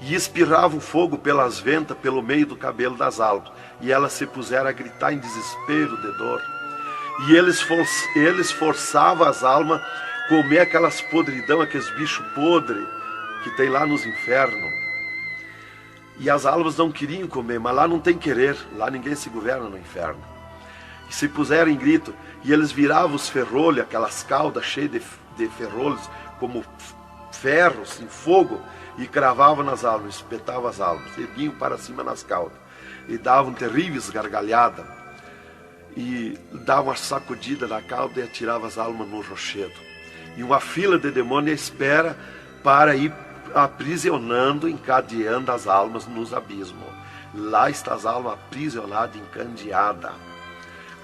E espirrava o fogo pelas ventas, pelo meio do cabelo das almas, e elas se puseram a gritar em desespero de dor. E eles forçavam as almas a comer aquelas podridão, aqueles bichos podres que tem lá nos infernos. E as almas não queriam comer, mas lá não tem querer, lá ninguém se governa no inferno. E se puseram em grito, e eles viravam os ferrolhos, aquelas caudas cheias de ferrolhos, como ferros em fogo, e cravavam nas almas, espetavam as almas, erguiam para cima nas caudas, e davam terríveis gargalhadas, e davam uma sacudida na cauda e atiravam as almas no rochedo. E uma fila de demônios espera para ir aprisionando, encadeando as almas nos abismos. Lá está as almas aprisionadas, encandeadas,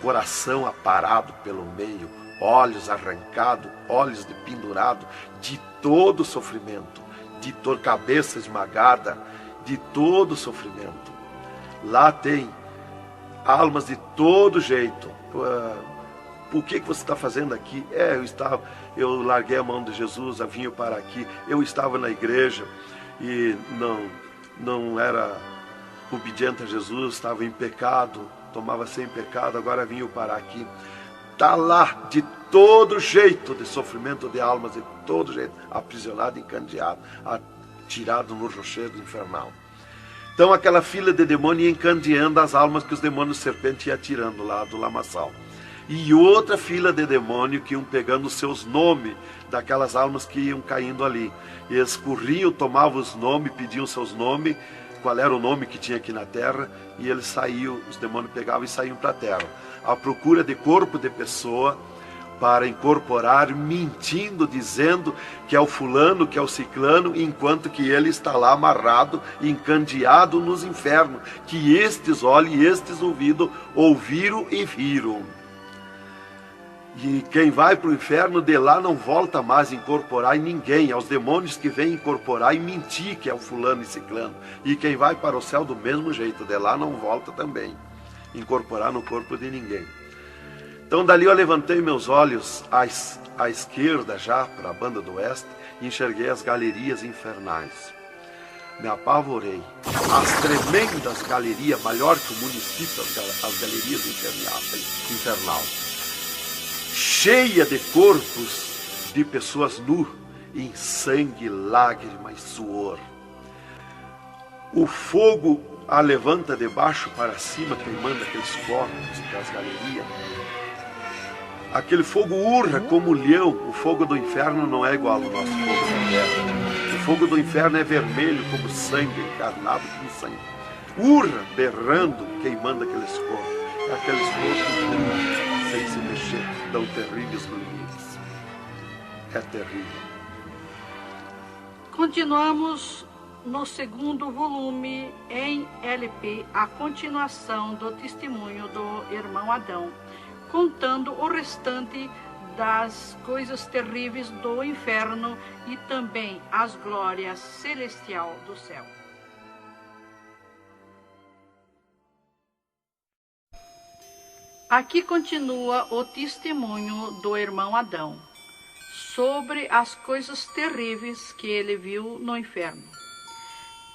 coração aparado pelo meio, olhos arrancados, olhos de pendurado, de todo sofrimento, de cabeça esmagada, de todo sofrimento. Lá tem almas de todo jeito. O que você está fazendo aqui? Eu larguei a mão de Jesus, vim para aqui. Eu estava na igreja e não era obediente a Jesus, estava em pecado, tomava sem pecado, agora vim para aqui. Está lá de todo jeito de sofrimento de almas, de todo jeito, aprisionado, encandeado, atirado no rochedo infernal. Então aquela fila de demônios ia encandeando as almas que os demônios serpentes iam atirando lá do lamaçal. E outra fila de demônios que iam pegando os seus nomes daquelas almas que iam caindo ali. E eles corriam, tomavam os nomes, pediam seus nomes, qual era o nome que tinha aqui na terra, e eles saíam, os demônios pegavam e saíam para a terra, à procura de corpo de pessoa, para incorporar, mentindo, dizendo que é o fulano, que é o ciclano, enquanto que ele está lá amarrado, encandeado nos infernos, que estes olhos e estes ouviram e viram. E quem vai para o inferno de lá não volta mais a incorporar em ninguém, aos demônios que vêm incorporar e mentir que é o fulano e ciclano. E quem vai para o céu do mesmo jeito, de lá não volta também, incorporar no corpo de ninguém. Então dali eu levantei meus olhos à esquerda já, para a banda do oeste, e enxerguei as galerias infernais. Me apavorei. As tremendas galerias, maior que o município, as galerias infernal, cheia de corpos de pessoas nuas, em sangue, lágrima e suor. O fogo a levanta de baixo para cima, queimando aqueles corpos das galerias. Aquele fogo urra como leão. O fogo do inferno não é igual ao nosso fogo da terra. O fogo do inferno é vermelho como sangue, encarnado como sangue. Urra, berrando, queimando aqueles corpos. Aqueles corpos sem se mexer, dão terríveis grunhidos. É terrível. Continuamos no segundo volume em LP, a continuação do testemunho do irmão Adão, contando o restante das coisas terríveis do inferno e também as glórias celestial do céu. Aqui continua o testemunho do irmão Adão sobre as coisas terríveis que ele viu no inferno,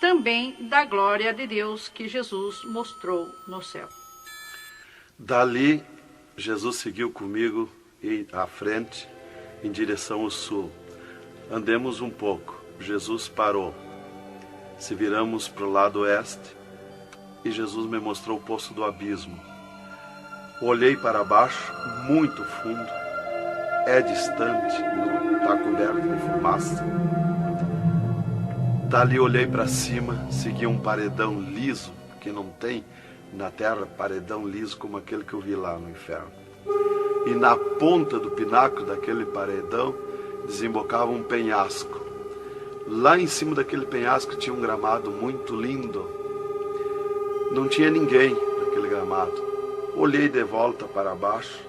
também da glória de Deus que Jesus mostrou no céu. Dali, Jesus seguiu comigo à frente, em direção ao sul. Andemos um pouco. Jesus parou. Se viramos para o lado oeste, e Jesus me mostrou o poço do abismo. Olhei para baixo, muito fundo. É distante, está coberto de fumaça. Dali olhei para cima, segui um paredão liso, que não tem na terra paredão liso como aquele que eu vi lá no inferno. E na ponta do pináculo daquele paredão desembocava um penhasco. Lá em cima daquele penhasco tinha um gramado muito lindo. Não tinha ninguém naquele gramado. Olhei de volta para baixo,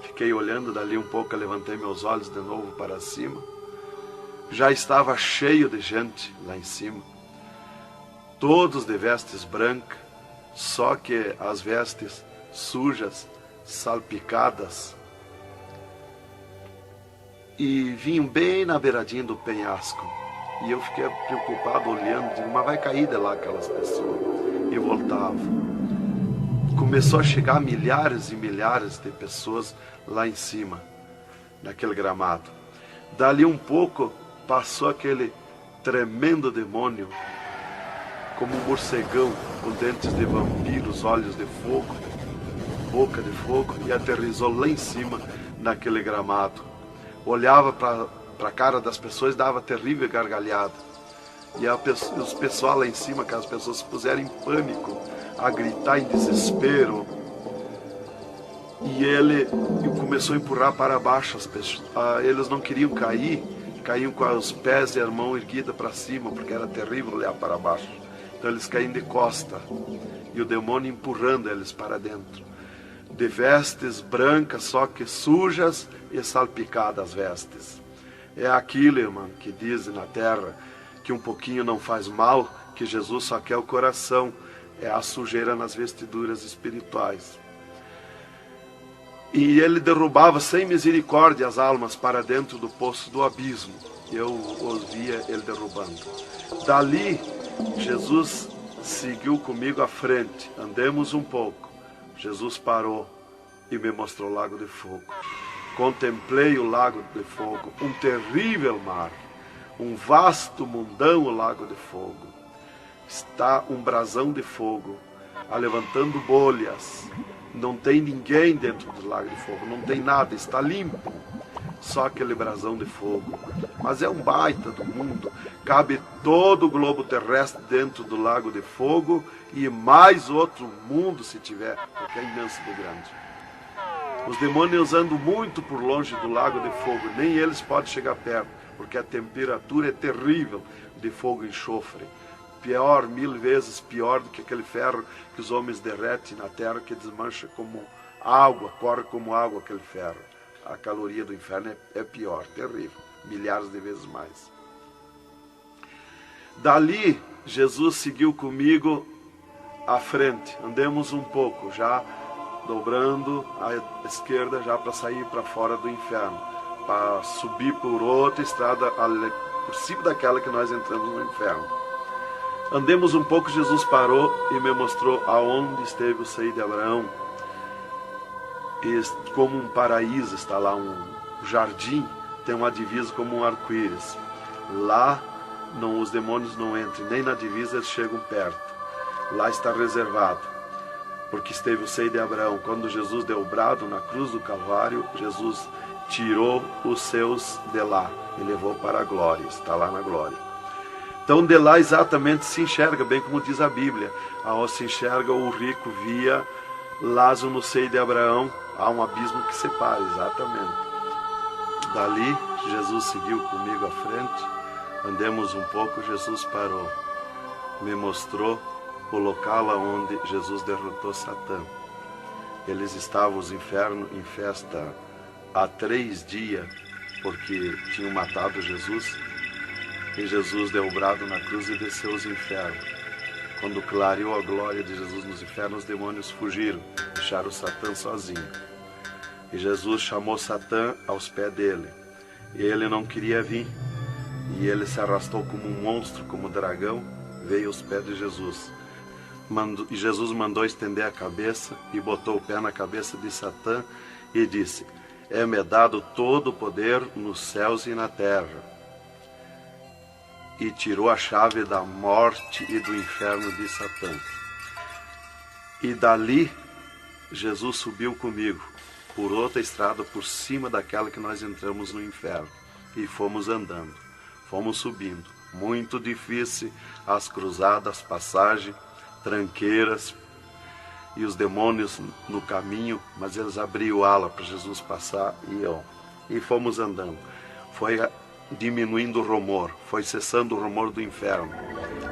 fiquei olhando dali um pouco, levantei meus olhos de novo para cima. Já estava cheio de gente lá em cima, todos de vestes brancas, só que as vestes sujas, salpicadas, e vinham bem na beiradinha do penhasco. E eu fiquei preocupado olhando, digo, mas vai cair de lá aquelas pessoas. E voltava. Começou a chegar milhares e milhares de pessoas lá em cima, naquele gramado. Dali um pouco, passou aquele tremendo demônio, como um morcegão, com dentes de vampiros, olhos de fogo, boca de fogo, e aterrissou lá em cima, naquele gramado. Olhava para a cara das pessoas e dava terrível gargalhada. E os pessoal lá em cima, que as pessoas se puseram em pânico, a gritar em desespero. E ele começou a empurrar para baixo as pessoas. Eles não queriam cair, caíam com os pés e a mão erguida para cima, porque era terrível olhar para baixo. Então eles caíam de costa, e o demônio empurrando eles para dentro. De vestes brancas, só que sujas e salpicadas as vestes. É aquilo, irmão, que dizem na terra, que um pouquinho não faz mal, que Jesus só quer o coração. É a sujeira nas vestiduras espirituais. E ele derrubava sem misericórdia as almas para dentro do poço do abismo. Eu ouvia ele derrubando. Dali, Jesus seguiu comigo à frente. Andemos um pouco. Jesus parou e me mostrou o lago de fogo. Contemplei o lago de fogo, um terrível mar, um vasto mundão o lago de fogo. Está um brasão de fogo, levantando bolhas. Não tem ninguém dentro do lago de fogo, não tem nada, está limpo. só aquele brasão de fogo. Mas é um baita do mundo. Cabe todo o globo terrestre dentro do lago de fogo e mais outro mundo se tiver, porque é imenso de grande. Os demônios andam muito por longe do lago de fogo, nem eles podem chegar perto, porque a temperatura é terrível de fogo e enxofre. Pior, 1000 vezes pior do que aquele ferro que os homens derretem na terra, que desmancha como água, corre como água aquele ferro. A caloria do inferno é pior, terrível, milhares de vezes mais. Dali, Jesus seguiu comigo à frente. Andemos um pouco, já dobrando à esquerda, já para sair para fora do inferno, para subir por outra estrada, por cima daquela que nós entramos no inferno. Andemos um pouco, Jesus parou e me mostrou aonde esteve o seio de Abraão. E como um paraíso está lá, um jardim, tem uma divisa como um arco-íris. Lá os demônios não entram, nem na divisa eles chegam perto. Lá está reservado, porque esteve o seio de Abraão. Quando Jesus deu o brado na cruz do Calvário, Jesus tirou os seus de lá e levou para a glória, está lá na glória. Então de lá exatamente se enxerga, bem como diz a Bíblia, aonde se enxerga o rico via Lázaro no seio de Abraão, há um abismo que separa, exatamente. Dali Jesus seguiu comigo à frente, andemos um pouco, Jesus parou, me mostrou o local onde Jesus derrotou Satã. Eles estavam, os infernos, em festa há 3 dias, porque tinham matado Jesus, e Jesus deu o brado na cruz e desceu os infernos. Quando clareou a glória de Jesus nos infernos, os demônios fugiram, deixaram Satã sozinho. E Jesus chamou Satã aos pés dele, e ele não queria vir, e ele se arrastou como um monstro, como um dragão, veio aos pés de Jesus. E Jesus mandou estender a cabeça e botou o pé na cabeça de Satã e disse: é-me dado todo o poder nos céus e na terra. E tirou a chave da morte e do inferno de Satã. E dali Jesus subiu comigo por outra estrada por cima daquela que nós entramos no inferno, e fomos andando, fomos subindo. Muito difícil as cruzadas, passagens, tranqueiras, e os demônios no caminho, mas eles abriam ala para Jesus passar e fomos andando. Foi diminuindo o rumor, foi cessando o rumor do inferno,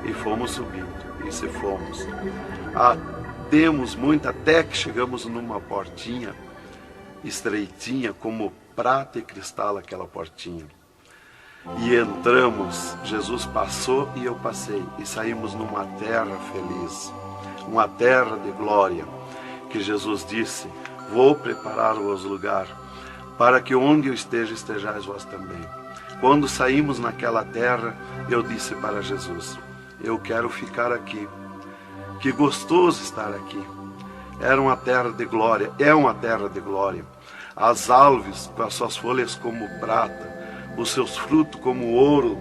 e fomos subindo, e se fomos. Demos muito até que chegamos numa portinha estreitinha, como prata e cristal aquela portinha. E entramos, Jesus passou e eu passei, e saímos numa terra feliz, uma terra de glória, que Jesus disse: vou preparar-vos lugar, para que onde eu esteja, estejais vós também. Quando saímos naquela terra, eu disse para Jesus: eu quero ficar aqui, que gostoso estar aqui. Era uma terra de glória, é uma terra de glória. As árvores com as suas folhas como prata, os seus frutos como ouro,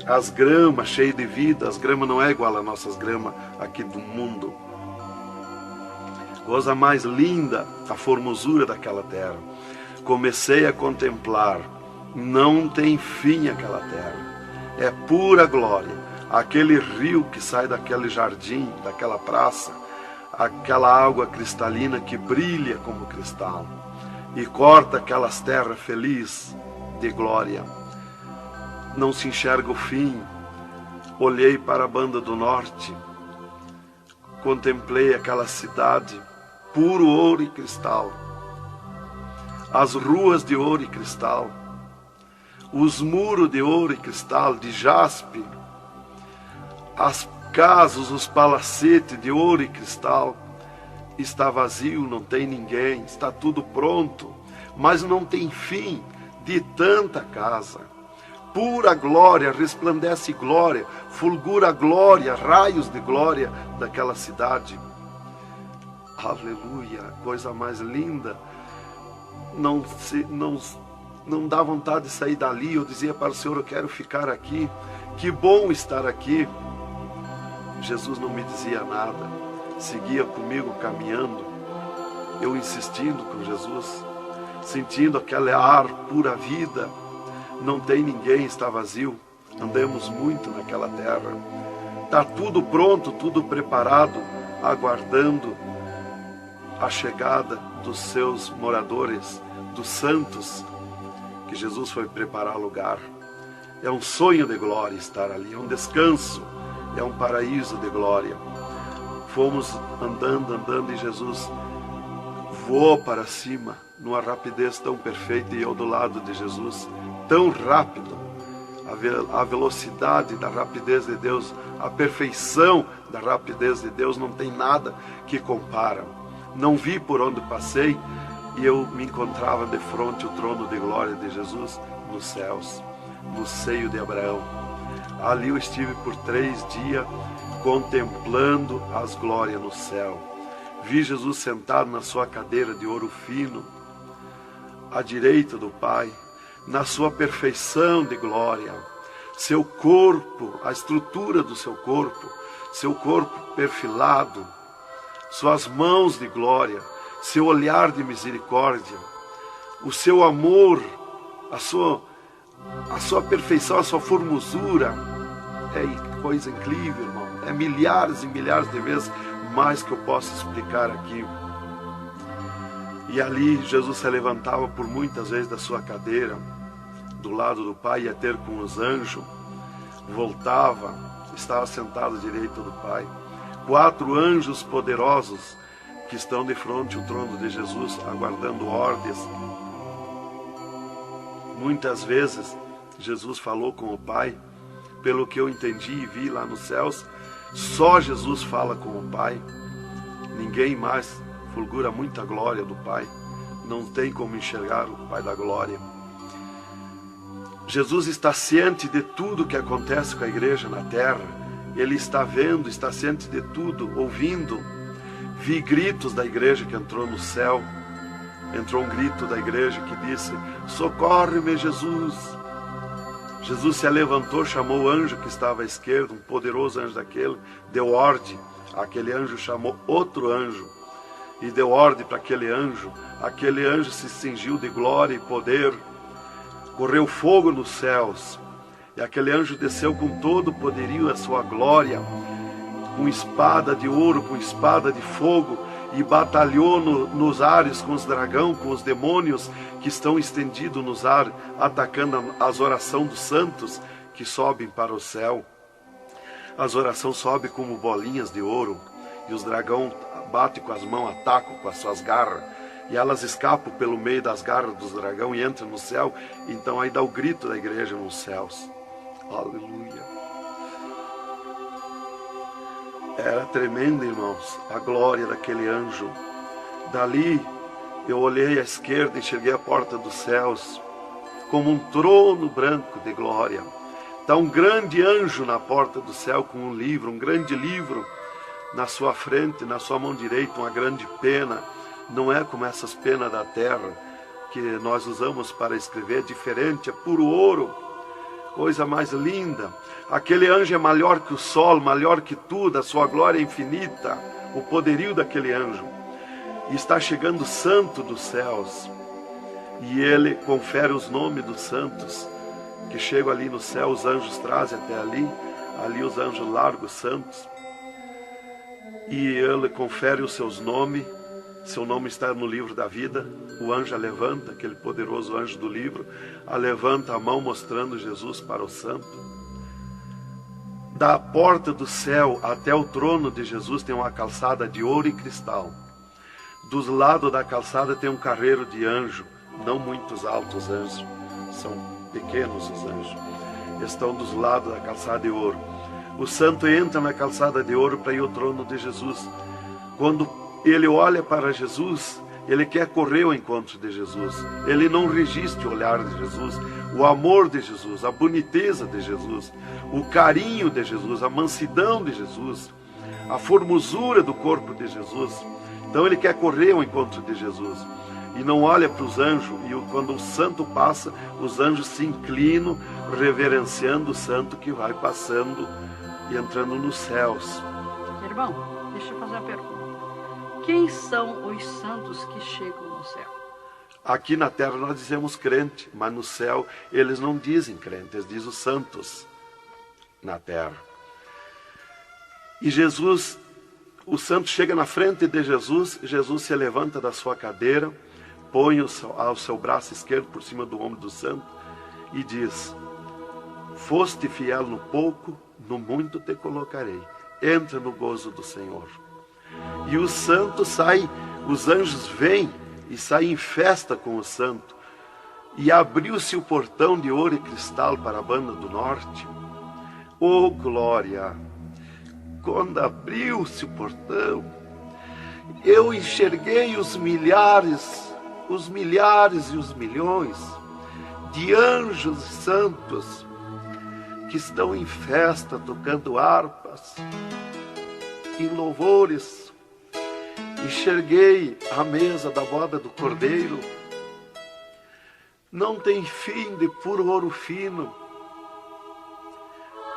as gramas cheias de vida. As gramas não é igual às nossas gramas aqui do mundo. Coisa mais linda, a formosura daquela terra. Comecei a contemplar, não tem fim aquela terra, é pura glória. Aquele rio que sai daquele jardim, daquela praça, aquela água cristalina que brilha como cristal, e corta aquelas terras felizes de glória. Não se enxerga o fim. Olhei para a banda do norte, contemplei aquela cidade, puro ouro e cristal, as ruas de ouro e cristal, os muros de ouro e cristal, de jaspe, as casas, os palacetes de ouro e cristal. Está vazio, não tem ninguém, está tudo pronto, mas não tem fim de tanta casa. Pura glória, resplandece glória, fulgura glória, raios de glória daquela cidade. Aleluia, coisa mais linda. Não dá vontade de sair dali. Eu dizia para o Senhor: eu quero ficar aqui, que bom estar aqui. Jesus não me dizia nada, seguia comigo caminhando, eu insistindo com Jesus. sentindo aquele ar pura vida. Não tem ninguém, está vazio. Andamos muito naquela terra. Está tudo pronto, tudo preparado, aguardando a chegada dos seus moradores, dos santos, que Jesus foi preparar lugar. É um sonho de glória estar ali, é um descanso, é um paraíso de glória. Fomos andando e Jesus voou para cima, numa rapidez tão perfeita, e eu do lado de Jesus, tão rápido. A velocidade da rapidez de Deus, a perfeição da rapidez de Deus, não tem nada que compara. Não vi por onde passei, e eu me encontrava de frente ao trono de glória de Jesus nos céus, no seio de Abraão. Ali eu estive por 3 dias contemplando as glórias no céu. Vi Jesus sentado na sua cadeira de ouro fino, à direita do Pai, na sua perfeição de glória. Seu corpo, a estrutura do seu corpo perfilado, suas mãos de glória, seu olhar de misericórdia, o seu amor, a sua perfeição, a sua formosura. É coisa incrível, irmão. É milhares e milhares de vezes mais que eu posso explicar aqui. E ali Jesus se levantava por muitas vezes da sua cadeira, do lado do Pai, ia ter com os anjos, voltava, estava sentado à direita do Pai. 4 anjos poderosos que estão de frente ao trono de Jesus, aguardando ordens. Muitas vezes Jesus falou com o Pai, pelo que eu entendi e vi lá nos céus, só Jesus fala com o Pai, ninguém mais. Fulgura muita glória do Pai, não tem como enxergar o Pai da glória. Jesus está ciente de tudo que acontece com a igreja na terra, Ele está vendo, está ciente de tudo, ouvindo. Vi gritos da igreja que entrou no céu, entrou um grito da igreja que disse: socorre-me, Jesus. Jesus se levantou, chamou o anjo que estava à esquerda, um poderoso anjo daquele, deu ordem. Aquele anjo chamou outro anjo e deu ordem para aquele anjo se cingiu de glória e poder, correu fogo nos céus, e aquele anjo desceu com todo o poderio a sua glória, com espada de ouro, com espada de fogo, e batalhou nos ares com os dragões, com os demônios que estão estendidos nos ares, atacando as orações dos santos que sobem para o céu. As orações sobem como bolinhas de ouro, e os dragões batem com as mãos, atacam com as suas garras, e elas escapam pelo meio das garras dos dragões e entram no céu. Então aí dá o grito da igreja nos céus. Aleluia. Era tremendo, irmãos, a glória daquele anjo. Dali eu olhei à esquerda e enxerguei a porta dos céus, como um trono branco de glória. Está um grande anjo na porta do céu com um livro, um grande livro na sua frente, na sua mão direita, uma grande pena. Não é como essas penas da terra que nós usamos para escrever, é diferente, é puro ouro, coisa mais linda. Aquele anjo é maior que o sol, maior que tudo, a sua glória é infinita, o poderio daquele anjo. E está chegando o santo dos céus, e ele confere os nomes dos santos que chegam ali no céu. Os anjos trazem até ali os anjos largos santos, e ele confere os seus nomes. Seu nome está no livro da vida. O anjo a levanta, aquele poderoso anjo do livro, a levanta a mão mostrando Jesus para o santo. Da porta do céu até o trono de Jesus tem uma calçada de ouro e cristal. Dos lados da calçada tem um carreiro de anjo, não muitos altos anjos, são pequenos os anjos. Estão dos lados da calçada de ouro. O santo entra na calçada de ouro para ir ao trono de Jesus. Quando ele olha para Jesus, ele quer correr ao encontro de Jesus. Ele não resiste o olhar de Jesus, o amor de Jesus, a boniteza de Jesus, o carinho de Jesus, a mansidão de Jesus, a formosura do corpo de Jesus. Então ele quer correr ao encontro de Jesus e não olha para os anjos. E quando o santo passa, os anjos se inclinam, reverenciando o santo que vai passando e entrando nos céus. Irmão, deixa eu fazer uma pergunta. Quem são os santos que chegam no céu? Aqui na terra nós dizemos crente, mas no céu eles não dizem crente, eles dizem os santos na terra. E Jesus, o santo chega na frente de Jesus, Jesus se levanta da sua cadeira, põe o seu braço esquerdo por cima do ombro do santo e diz: foste fiel no pouco, no muito te colocarei. Entra no gozo do Senhor. E o santo sai, os anjos vêm e saem em festa com o santo. E abriu-se o portão de ouro e cristal para a banda do norte. Oh, glória! Quando abriu-se o portão, eu enxerguei os milhares e os milhões de anjos e santos que estão em festa, tocando harpas, em louvores. Enxerguei a mesa da boda do Cordeiro, não tem fim, de puro ouro fino.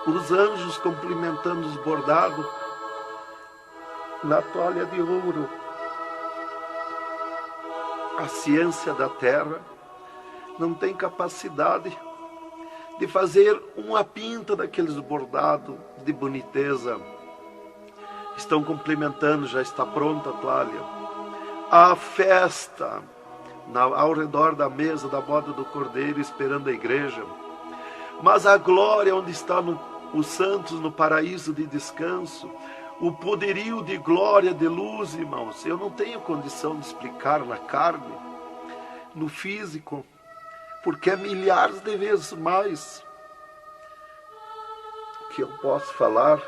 Os anjos cumprimentando os bordados na toalha de ouro. A ciência da terra não tem capacidade de fazer uma pinta daqueles bordados de boniteza. Estão cumprimentando, já está pronta a toalha. A festa ao redor da mesa da boda do Cordeiro, esperando a igreja. Mas a glória onde estão os santos no paraíso de descanso, o poderio de glória, de luz, irmãos, eu não tenho condição de explicar na carne, no físico, porque é milhares de vezes mais que eu posso falar.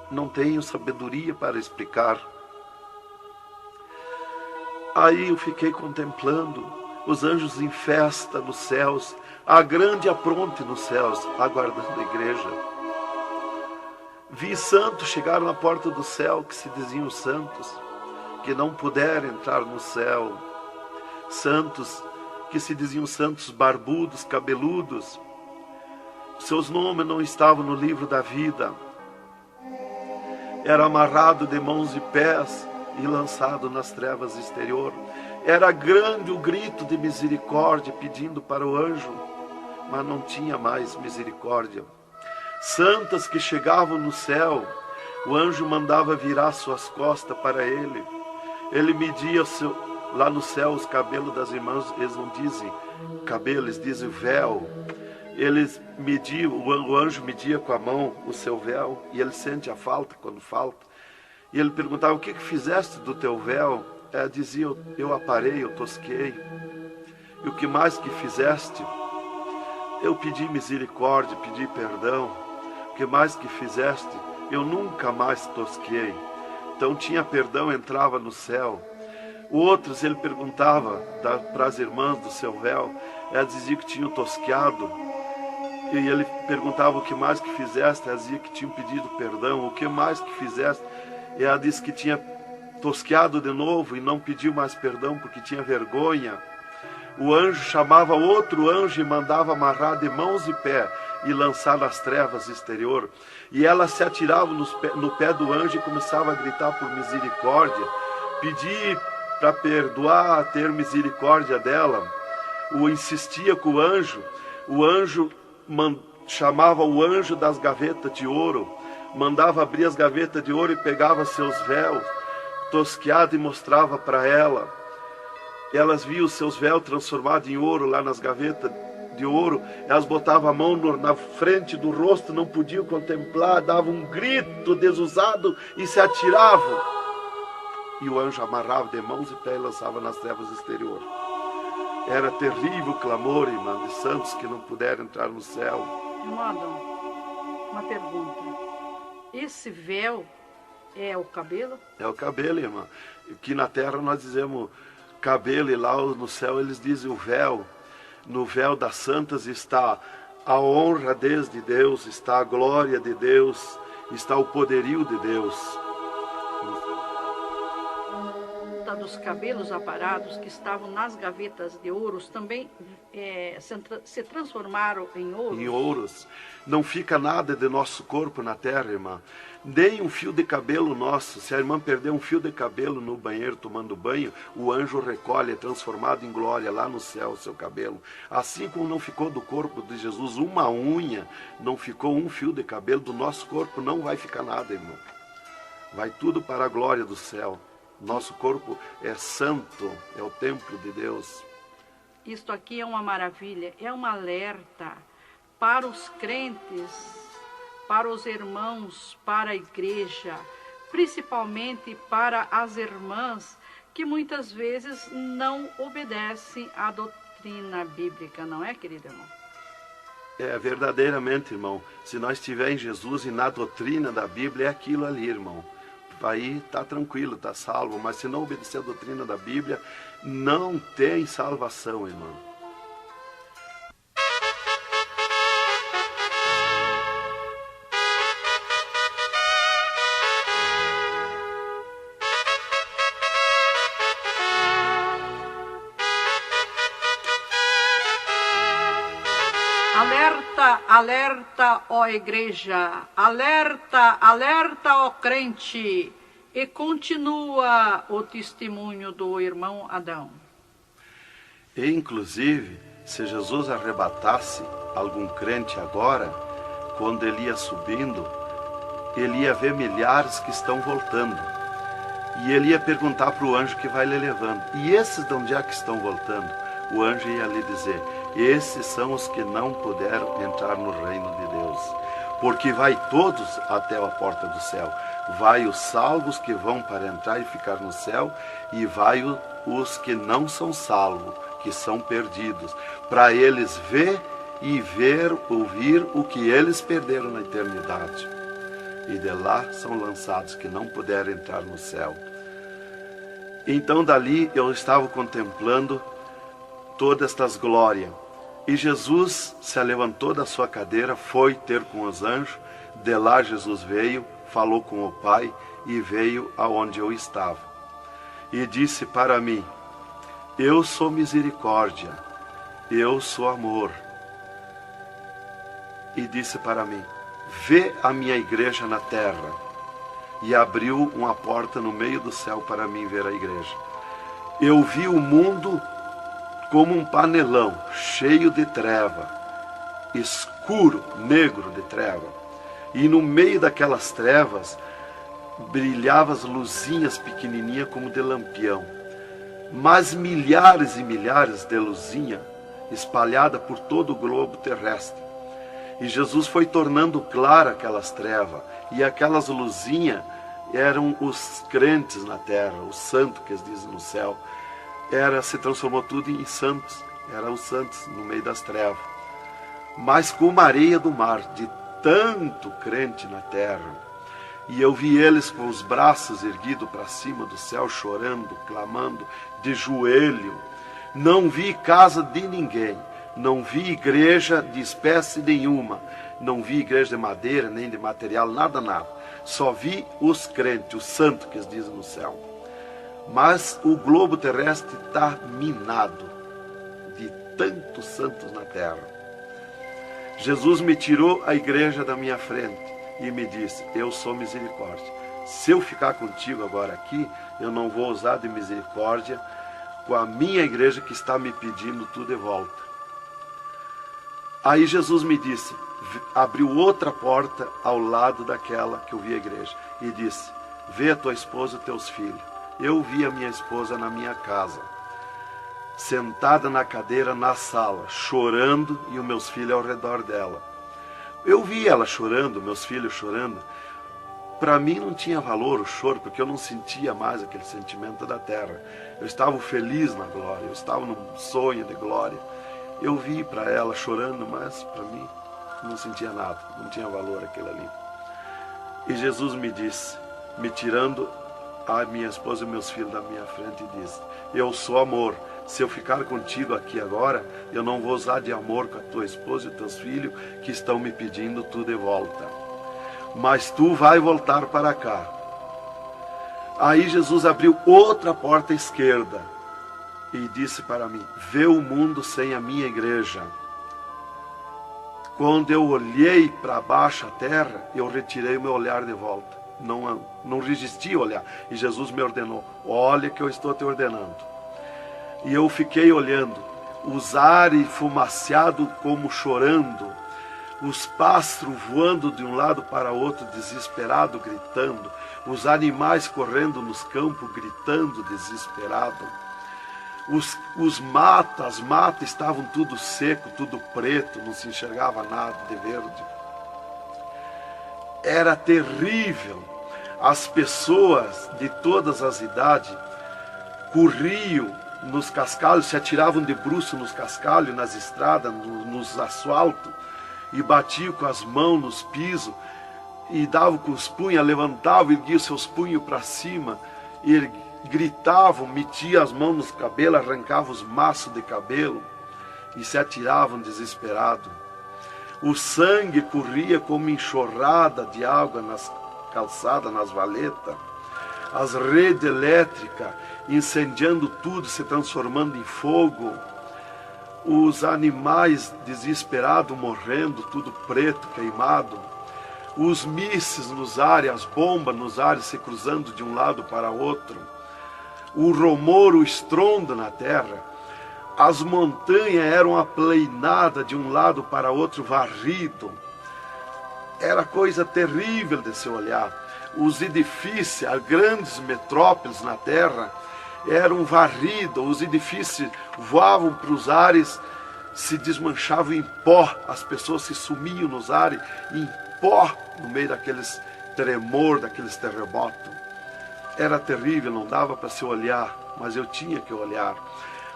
Não tenho sabedoria para explicar. Aí eu fiquei contemplando os anjos em festa nos céus, a grande apronte nos céus, aguardando a igreja. Vi santos chegar na porta do céu, que se diziam santos, que não puderam entrar no céu. Santos que se diziam santos barbudos, cabeludos. Seus nomes não estavam no livro da vida. Era amarrado de mãos e pés e lançado nas trevas exterior. Era grande o grito de misericórdia pedindo para o anjo, mas não tinha mais misericórdia. Santas que chegavam no céu, o anjo mandava virar suas costas para ele. Ele media lá no céu os cabelos das irmãs, eles não dizem cabelo, eles dizem véu. Eles mediam, o anjo media com a mão o seu véu, e ele sente a falta quando falta. E ele perguntava: o que fizeste do teu véu? Ela dizia: eu aparei, eu tosquei. E o que mais que fizeste? Eu pedi misericórdia, pedi perdão. O que mais que fizeste? Eu nunca mais tosquei. Então tinha perdão, entrava no céu. Outros ele perguntava para as irmãs do seu véu, elas diziam que tinham tosqueado. E ele perguntava: o que mais que fizeste? Ela dizia que tinham pedido perdão. O que mais que fizeste? E ela disse que tinha tosqueado de novo e não pediu mais perdão porque tinha vergonha. O anjo chamava outro anjo e mandava amarrar de mãos e pé e lançar nas trevas exterior. E ela se atirava no pé do anjo e começava a gritar por misericórdia, pedir para perdoar, ter misericórdia dela. Insistia com o anjo chamava o anjo das gavetas de ouro, mandava abrir as gavetas de ouro e pegava seus véus tosqueados e mostrava para ela. Elas viam os seus véus transformados em ouro lá nas gavetas de ouro. Elas botavam a mão na frente do rosto, não podiam contemplar, davam um grito desusado e se atiravam. E o anjo amarrava de mãos e pés e lançava nas trevas exterior. Era terrível o clamor, irmã, de santos que não puderam entrar no céu. Irmão Adão, uma pergunta. Esse véu é o cabelo? É o cabelo, irmã. Aqui na terra nós dizemos cabelo, e lá no céu eles dizem o véu. No véu das santas está a honra de Deus, está a glória de Deus, está o poderio de Deus. Está dos cabelos aparados que estavam nas gavetas de ouros também se transformaram em ouros? Em ouros. Não fica nada de nosso corpo na terra, irmã. Nem um fio de cabelo nosso. Se a irmã perder um fio de cabelo no banheiro tomando banho, o anjo recolhe, é transformado em glória lá no céu o seu cabelo. Assim como não ficou do corpo de Jesus uma unha, não ficou um fio de cabelo, do nosso corpo não vai ficar nada, irmão. Vai tudo para a glória do céu. Nosso corpo é santo, é o templo de Deus. Isto aqui é uma maravilha, é um alerta para os crentes, para os irmãos, para a igreja, principalmente para as irmãs que muitas vezes não obedecem à doutrina bíblica, não é, querido irmão? É, verdadeiramente, irmão. Se nós estivermos em Jesus e na doutrina da Bíblia, é aquilo ali, irmão. Aí está tranquilo, está salvo. Mas se não obedecer a doutrina da Bíblia, não tem salvação, irmão. Alerta, alerta, ó igreja, alerta, alerta, ó crente. E continua o testemunho do irmão Adão. E, inclusive, se Jesus arrebatasse algum crente agora, quando ele ia subindo, ele ia ver milhares que estão voltando. E ele ia perguntar para o anjo que vai lhe levando. E esses de onde é que estão voltando? O anjo ia lhe dizer: esses são os que não puderam entrar no reino de Deus. Porque vai todos até a porta do céu. Vai os salvos que vão para entrar e ficar no céu, e vai os que não são salvos, que são perdidos, para eles ouvir o que eles perderam na eternidade. E de lá são lançados que não puderam entrar no céu. Então dali eu estava contemplando todas estas glórias. E Jesus se levantou da sua cadeira, foi ter com os anjos. De lá Jesus veio, falou com o Pai e veio aonde eu estava. E disse para mim: eu sou misericórdia, eu sou amor. E disse para mim: vê a minha igreja na terra. E abriu uma porta no meio do céu para mim ver a igreja. Eu vi o mundo como um panelão, cheio de treva, escuro, negro de treva. E no meio daquelas trevas, brilhavam as luzinhas pequenininhas como de lampião. Mas milhares e milhares de luzinhas espalhadas por todo o globo terrestre. E Jesus foi tornando clara aquelas trevas. E aquelas luzinhas eram os crentes na terra, os santos que eles dizem no céu. Se transformou tudo em santos. Eram os santos no meio das trevas. Mas como a areia do mar, de tanto crente na terra. E eu vi eles com os braços erguidos para cima do céu, chorando, clamando, de joelho. Não vi casa de ninguém. Não vi igreja de espécie nenhuma. Não vi igreja de madeira, nem de material, nada, nada. Só vi os crentes, os santos que eles dizem no céu. Mas o globo terrestre está minado de tantos santos na terra. Jesus me tirou a igreja da minha frente e me disse: eu sou misericórdia. Se eu ficar contigo agora aqui, eu não vou usar de misericórdia com a minha igreja que está me pedindo tudo de volta. Aí Jesus me disse, abriu outra porta ao lado daquela que eu vi a igreja e disse: vê a tua esposa e teus filhos. Eu vi a minha esposa na minha casa, sentada na cadeira na sala, chorando, e os meus filhos ao redor dela. Eu vi ela chorando, meus filhos chorando. Para mim não tinha valor o choro, porque eu não sentia mais aquele sentimento da terra. Eu estava feliz na glória, eu estava num sonho de glória. Eu vi para ela chorando, mas para mim não sentia nada, não tinha valor aquilo ali. E Jesus me disse, me tirando a minha esposa e meus filhos da minha frente, e disse: eu sou amor. Se eu ficar contigo aqui agora, eu não vou usar de amor com a tua esposa e teus filhos que estão me pedindo tu de volta. Mas tu vai voltar para cá. Aí Jesus abriu outra porta à esquerda e disse para mim: vê o mundo sem a minha igreja. Quando eu olhei para baixo a terra, eu retirei o meu olhar de volta. Não resisti a olhar. E Jesus me ordenou: olha que eu estou te ordenando. E eu fiquei olhando, os ares fumaciados como chorando, os pássaros voando de um lado para outro, desesperado, gritando, os animais correndo nos campos, gritando, desesperado. As matas estavam tudo seco, tudo preto, não se enxergava nada de verde. Era terrível. As pessoas de todas as idades corriam nos cascalhos, se atiravam de bruços nos cascalhos, nas estradas, nos asfaltos, e batiam com as mãos nos pisos, e davam com os punhos, levantavam, erguiam seus punhos para cima, e gritavam, metiam as mãos nos cabelos, arrancavam os maços de cabelo, e se atiravam desesperados. O sangue corria como enxurrada de água nas calçadas, nas valetas. As redes elétricas incendiando tudo, se transformando em fogo. Os animais desesperados morrendo, tudo preto, queimado. Os mísseis nos ares, as bombas nos ares se cruzando de um lado para outro. O rumor, o estrondo na terra. As montanhas eram aplainadas de um lado para outro, varrido. Era coisa terrível de se olhar. Os edifícios, as grandes metrópoles na terra, eram varridos. Os edifícios voavam para os ares, se desmanchavam em pó. As pessoas se sumiam nos ares em pó, no meio daqueles tremor, daqueles terremotos. Era terrível, não dava para se olhar, mas eu tinha que olhar.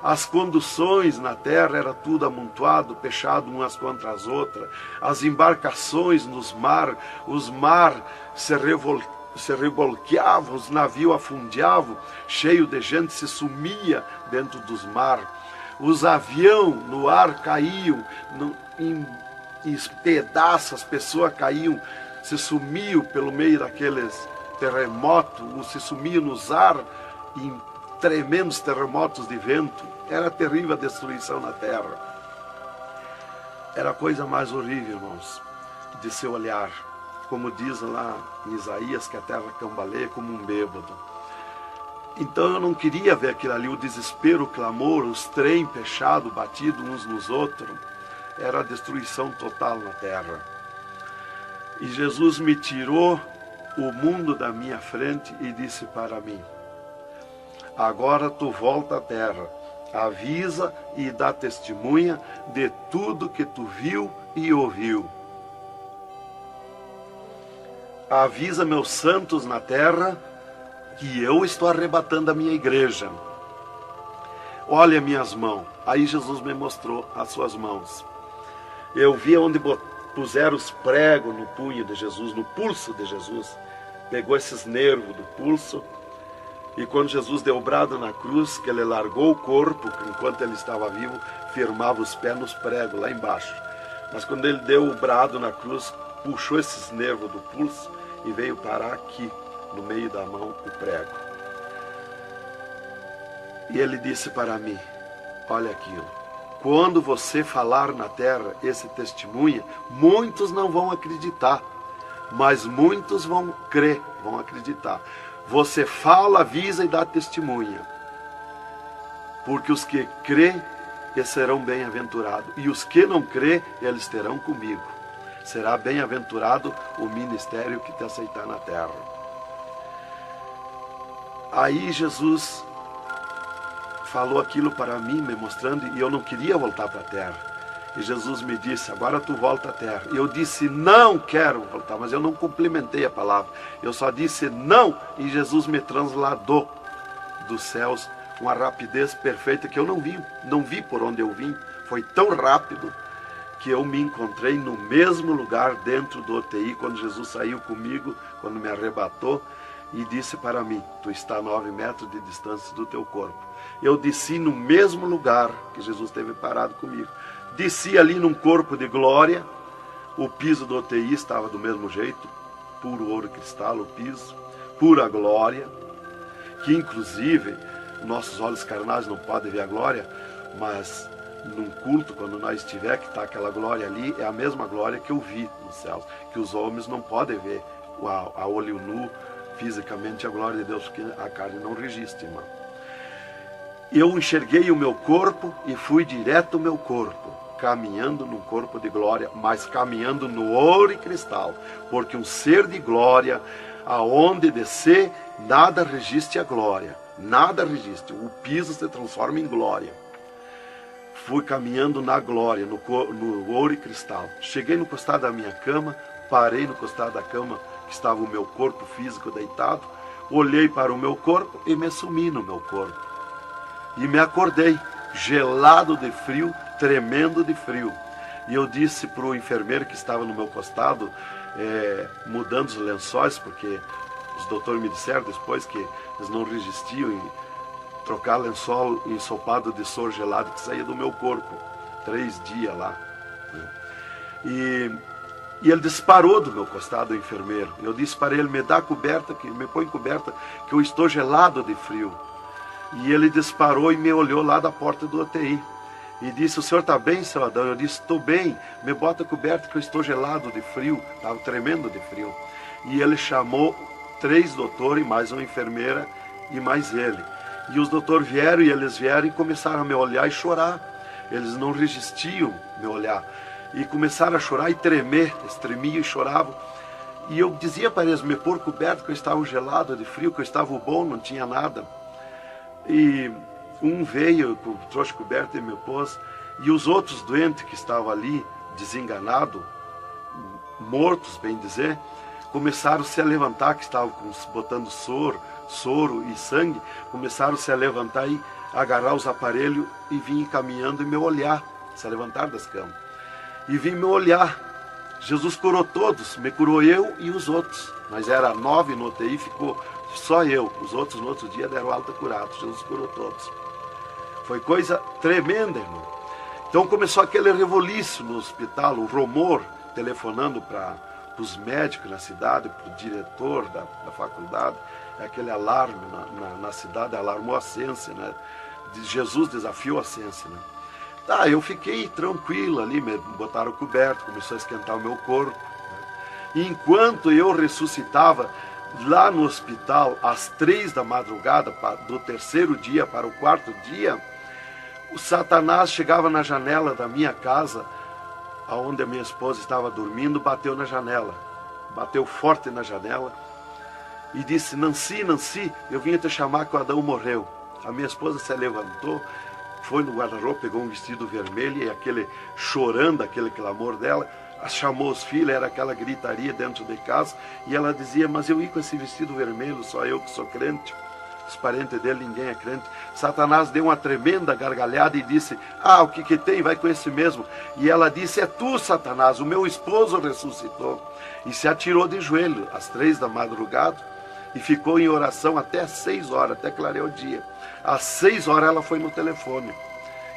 As conduções na terra era tudo amontoado, fechado umas contra as outras. As embarcações nos mar, os mar se revolqueavam, os navios afundiavam, cheio de gente, se sumia dentro dos mar. Os aviões no ar caíam em pedaços, as pessoas caíam, se sumiam pelo meio daqueles terremotos, se sumiam nos ar em tremendos terremotos de vento. Era terrível a destruição na terra. Era a coisa mais horrível, irmãos, de se olhar. Como diz lá em Isaías, que a terra cambaleia como um bêbado. Então eu não queria ver aquilo ali, o desespero, o clamor, os trem fechados, batidos uns nos outros. Era a destruição total na terra. E Jesus me tirou o mundo da minha frente e disse para mim: agora tu volta à terra, avisa e dá testemunha de tudo que tu viu e ouviu. Avisa meus santos na terra que eu estou arrebatando a minha igreja. Olha minhas mãos. Aí Jesus me mostrou as suas mãos. Eu vi onde puseram os pregos no punho de Jesus, no pulso de Jesus. Pegou esses nervos do pulso. E quando Jesus deu o brado na cruz, que ele largou o corpo, enquanto ele estava vivo, firmava os pés nos pregos lá embaixo. Mas quando ele deu o brado na cruz, puxou esses nervos do pulso e veio parar aqui, no meio da mão, o prego. E ele disse para mim: olha aqui, quando você falar na terra esse testemunho, muitos não vão acreditar, mas muitos vão crer, vão acreditar. Você fala, avisa e dá testemunha. Porque os que crêem, eles serão bem-aventurados. E os que não crêem, eles terão comigo. Será bem-aventurado o ministério que te aceitar na terra. Aí Jesus falou aquilo para mim, me mostrando, e eu não queria voltar para a terra. E Jesus me disse: agora tu volta à terra. E eu disse: não quero voltar, mas eu não complementei a palavra. Eu só disse não, e Jesus me transladou dos céus com uma rapidez perfeita que eu não vi por onde eu vim. Foi tão rápido que eu me encontrei no mesmo lugar dentro do UTI, quando Jesus saiu comigo, quando me arrebatou, e disse para mim: tu está a 9 metros de distância do teu corpo. Eu desci no mesmo lugar que Jesus esteve parado comigo. Desci ali num corpo de glória. O piso do UTI estava do mesmo jeito, puro ouro cristal o piso, pura glória. que inclusive nossos olhos carnais não podem ver a glória, mas num culto, quando nós estiver, que está aquela glória ali, é a mesma glória que eu vi nos céus, que os homens não podem ver a olho nu, fisicamente, a glória de Deus, porque a carne não resiste, irmão. Eu enxerguei o meu corpo e fui direto ao meu corpo, caminhando num corpo de glória, mas caminhando no ouro e cristal, porque um ser de glória, aonde descer, nada resiste a glória, nada resiste, o piso se transforma em glória. Fui caminhando na glória, no ouro e cristal. Cheguei no costado da minha cama, parei no costado da cama, que estava o meu corpo físico deitado, olhei para o meu corpo e me sumi no meu corpo. E me acordei, gelado de frio, tremendo de frio. E eu disse para o enfermeiro que estava no meu costado, mudando os lençóis, porque os doutores me disseram depois que eles não resistiam em trocar lençol ensopado de soro gelado que saía do meu corpo. 3 dias lá. E ele disparou do meu costado, o enfermeiro. Eu disse para ele, me dá coberta, me põe coberta, que eu estou gelado de frio. E ele disparou e me olhou lá da porta do UTI. E disse, o senhor está bem, seu Adão? Eu disse, estou bem, me bota coberta que eu estou gelado de frio. Estava tremendo de frio. E ele chamou 3 doutores, mais uma enfermeira e mais ele. E os doutores vieram, e eles vieram e começaram a me olhar e chorar. Eles não resistiam me olhar. E começaram a chorar e tremer, eles tremiam e choravam. E eu dizia para eles me pôr coberto, que eu estava gelado de frio, que eu estava bom, não tinha nada. E um veio, trouxe coberto e me pôs. E os outros doentes que estavam ali, desenganados, mortos, bem dizer, começaram a se levantar, que estavam botando soro e sangue, começaram a se levantar e agarrar os aparelhos e vir caminhando e me olhar, se levantar das camas. E vim me olhar. Jesus curou todos, me curou eu e os outros. Mas era 9 no UTI, ficou só eu. Os outros no outro dia deram alta curados. Jesus curou todos. Foi coisa tremenda, irmão. Então começou aquele revoluíço no hospital, o rumor, telefonando para os médicos na cidade, para o diretor da faculdade, aquele alarme na cidade, alarmou a ciência, né? Jesus desafiou a ciência, né? Tá, eu fiquei tranquilo ali, me botaram coberto, começou a esquentar o meu corpo, né? E enquanto eu ressuscitava lá no hospital, às 3 da madrugada, do 3º dia para o 4º dia, o Satanás chegava na janela da minha casa, onde a minha esposa estava dormindo, bateu na janela, bateu forte na janela, e disse, Nancy, Nancy, eu vim te chamar que o Adão morreu. A minha esposa se levantou, foi no guarda-roupa, pegou um vestido vermelho, e aquele chorando, aquele clamor dela, chamou os filhos, era aquela gritaria dentro de casa, e ela dizia, mas eu ia com esse vestido vermelho, só eu que sou crente, os parentes dele, ninguém é crente. Satanás deu uma tremenda gargalhada e disse, o que tem, vai com esse mesmo. E ela disse, é tu, Satanás, o meu esposo ressuscitou. E se atirou de joelho, às 3 da madrugada, e ficou em oração até às 6 horas, até clarear o dia. Às 6 horas ela foi no telefone,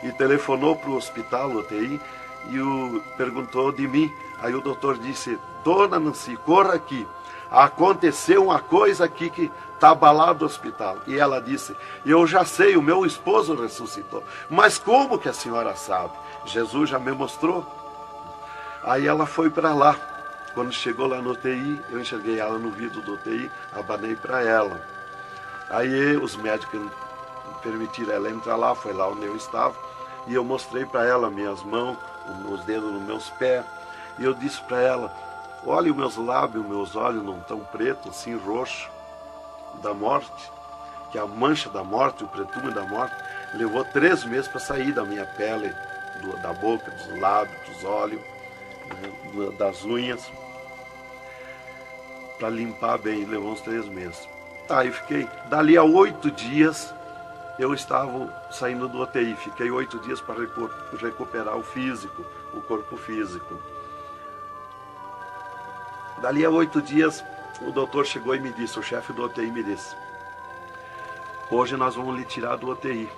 e telefonou para o hospital, UTI, e perguntou de mim. Aí o doutor disse, dona Nancy, corra aqui, aconteceu uma coisa aqui que está abalado o hospital. E ela disse, eu já sei, o meu esposo ressuscitou. Mas como que a senhora sabe? Jesus já me mostrou. Aí ela foi para lá. Quando chegou lá no UTI, eu enxerguei ela no vidro do UTI, abanei para ela. Aí os médicos permitiram ela entrar lá, foi lá onde eu estava, e eu mostrei para ela minhas mãos, os dedos nos meus pés, e eu disse para ela, olha os meus lábios, meus olhos não estão pretos, assim roxo, da morte, que a mancha da morte, o pretume da morte, levou 3 meses para sair da minha pele, da boca, dos lábios, dos olhos, das unhas, para limpar bem, levou uns 3 meses. Tá, eu fiquei, dali a 8 dias, eu estava saindo do UTI, fiquei 8 dias para recuperar o físico, o corpo físico. Dali a 8 dias, o doutor chegou e me disse, o chefe do UTI me disse, hoje nós vamos lhe tirar do UTI,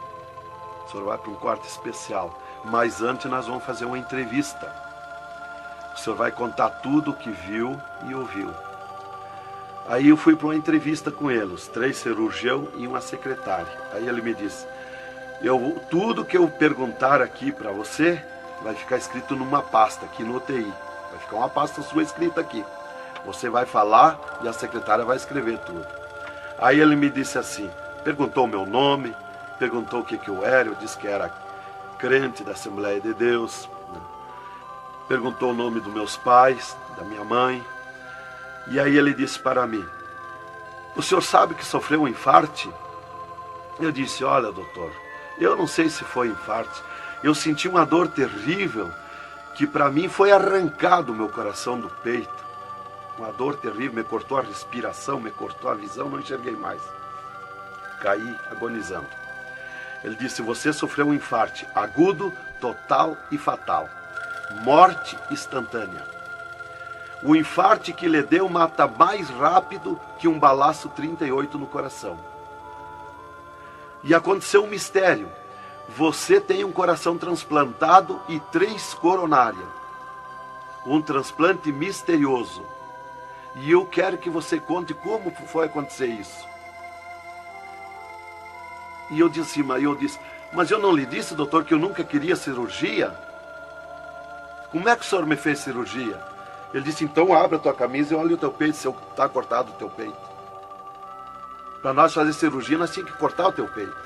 o senhor vai para um quarto especial, mas antes nós vamos fazer uma entrevista. O senhor vai contar tudo o que viu e ouviu. Aí eu fui para uma entrevista com ele, os 3 cirurgiões e uma secretária. Aí ele me disse, tudo que eu perguntar aqui para você vai ficar escrito numa pasta aqui no UTI. Vai ficar uma pasta sua escrita aqui. Você vai falar e a secretária vai escrever tudo. Aí ele me disse assim, perguntou o meu nome, perguntou o que eu era, eu disse que era crente da Assembleia de Deus, né? Perguntou o nome dos meus pais, da minha mãe. E aí ele disse para mim, o senhor sabe que sofreu um infarte? Eu disse, olha doutor, eu não sei se foi infarte, eu senti uma dor terrível, que para mim foi arrancado o meu coração do peito. Uma dor terrível, me cortou a respiração, me cortou a visão, não enxerguei mais. Caí agonizando. Ele disse, você sofreu um infarte agudo, total e fatal. Morte instantânea. O infarte que lhe deu mata mais rápido que um balaço 38 no coração. E aconteceu um mistério. Você tem um coração transplantado e 3 coronárias. Um transplante misterioso. E eu quero que você conte como foi acontecer isso. E eu disse, mas eu não lhe disse, doutor, que eu nunca queria cirurgia? Como é que o senhor me fez cirurgia? Ele disse, então abre a tua camisa e olha o teu peito, se está cortado o teu peito. Para nós fazer cirurgia, nós tínhamos que cortar o teu peito.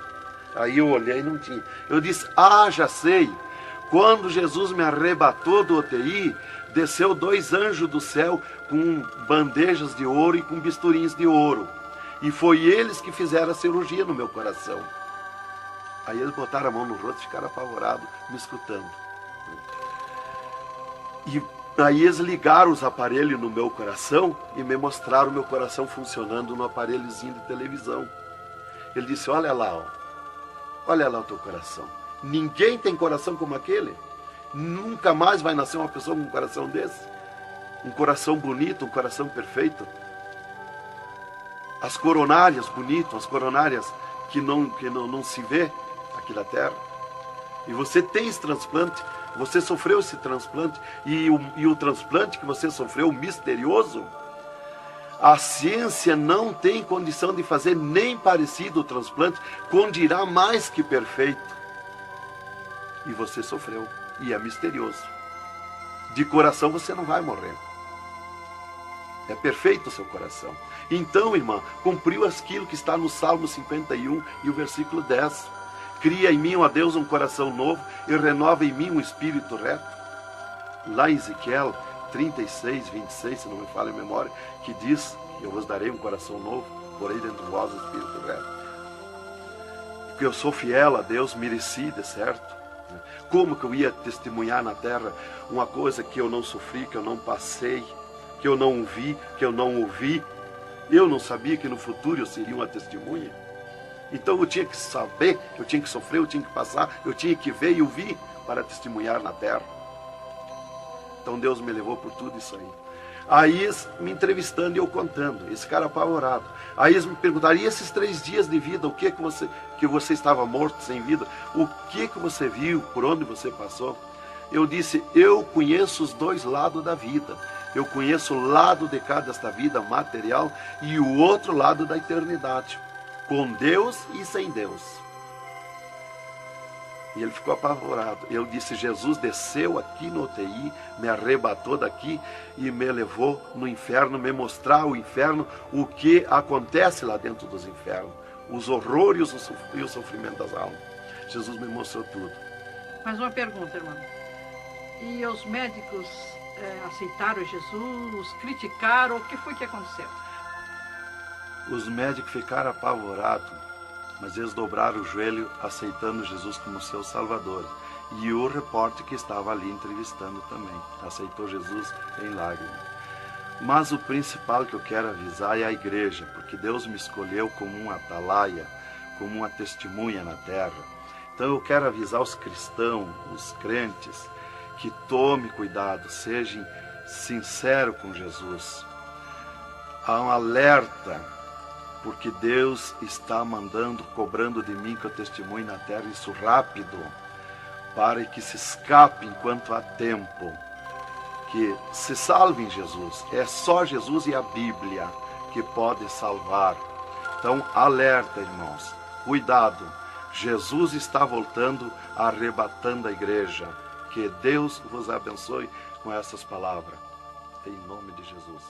Aí eu olhei e não tinha. Eu disse, já sei. Quando Jesus me arrebatou do UTI, desceu 2 anjos do céu com bandejas de ouro e com bisturins de ouro. E foi eles que fizeram a cirurgia no meu coração. Aí eles botaram a mão no rosto e ficaram apavorados, me escutando. E aí eles ligaram os aparelhos no meu coração e me mostraram o meu coração funcionando no aparelhozinho de televisão. Ele disse, olha lá o teu coração. Ninguém tem coração como aquele. Nunca mais vai nascer uma pessoa com um coração desse. Um coração bonito, um coração perfeito. As coronárias bonitas, as coronárias que não se vê aqui na terra. E você tem esse transplante, você sofreu esse transplante, e o transplante que você sofreu, misterioso, a ciência não tem condição de fazer nem parecido o transplante, com dirá mais que perfeito. E você sofreu, e é misterioso. De coração você não vai morrer. É perfeito o seu coração. Então, irmã, cumpriu aquilo que está no Salmo 51 e o versículo 10. Cria em mim, ó Deus, um coração novo e renova em mim um espírito reto. Lá em Ezequiel 36, 26, se não me falha a memória, que diz, eu vos darei um coração novo, porei dentro de vós o espírito reto. Porque eu sou fiel a Deus, mereci, de certo. Como que eu ia testemunhar na terra uma coisa que eu não sofri, que eu não passei, que eu não vi, que eu não ouvi? Eu não sabia que no futuro eu seria uma testemunha. Então eu tinha que saber, eu tinha que sofrer, eu tinha que passar, eu tinha que ver e ouvir para testemunhar na terra. Então Deus me levou por tudo isso aí. Aí eles me entrevistando e eu contando, esse cara apavorado. Aí eles me perguntaram, e esses 3 dias de vida, o que você estava morto, sem vida? O que você viu, por onde você passou? Eu disse, eu conheço os 2 lados da vida. Eu conheço o lado de cá desta vida material e o outro lado da eternidade, com Deus e sem Deus. E ele ficou apavorado. Eu disse, Jesus desceu aqui no UTI, me arrebatou daqui e me levou no inferno, me mostrar o inferno, o que acontece lá dentro dos infernos, os horrores e o sofrimento das almas. Jesus me mostrou tudo. Mais uma pergunta, irmão. E os médicos aceitaram Jesus, criticaram, o que foi que aconteceu? Os médicos ficaram apavorados, mas eles dobraram o joelho aceitando Jesus como seu Salvador. E o repórter que estava ali entrevistando também aceitou Jesus em lágrimas. Mas o principal que eu quero avisar é a igreja, porque Deus me escolheu como uma atalaia, como uma testemunha na terra. Então eu quero avisar os cristãos, os crentes, que tome cuidado, seja sincero com Jesus. Há um alerta, porque Deus está cobrando de mim que eu testemunhe na terra isso rápido, para que se escape enquanto há tempo, que se salve em Jesus. É só Jesus e a Bíblia que pode salvar. Então, alerta, irmãos, cuidado, Jesus está voltando, arrebatando a igreja. Que Deus vos abençoe com essas palavras. Em nome de Jesus.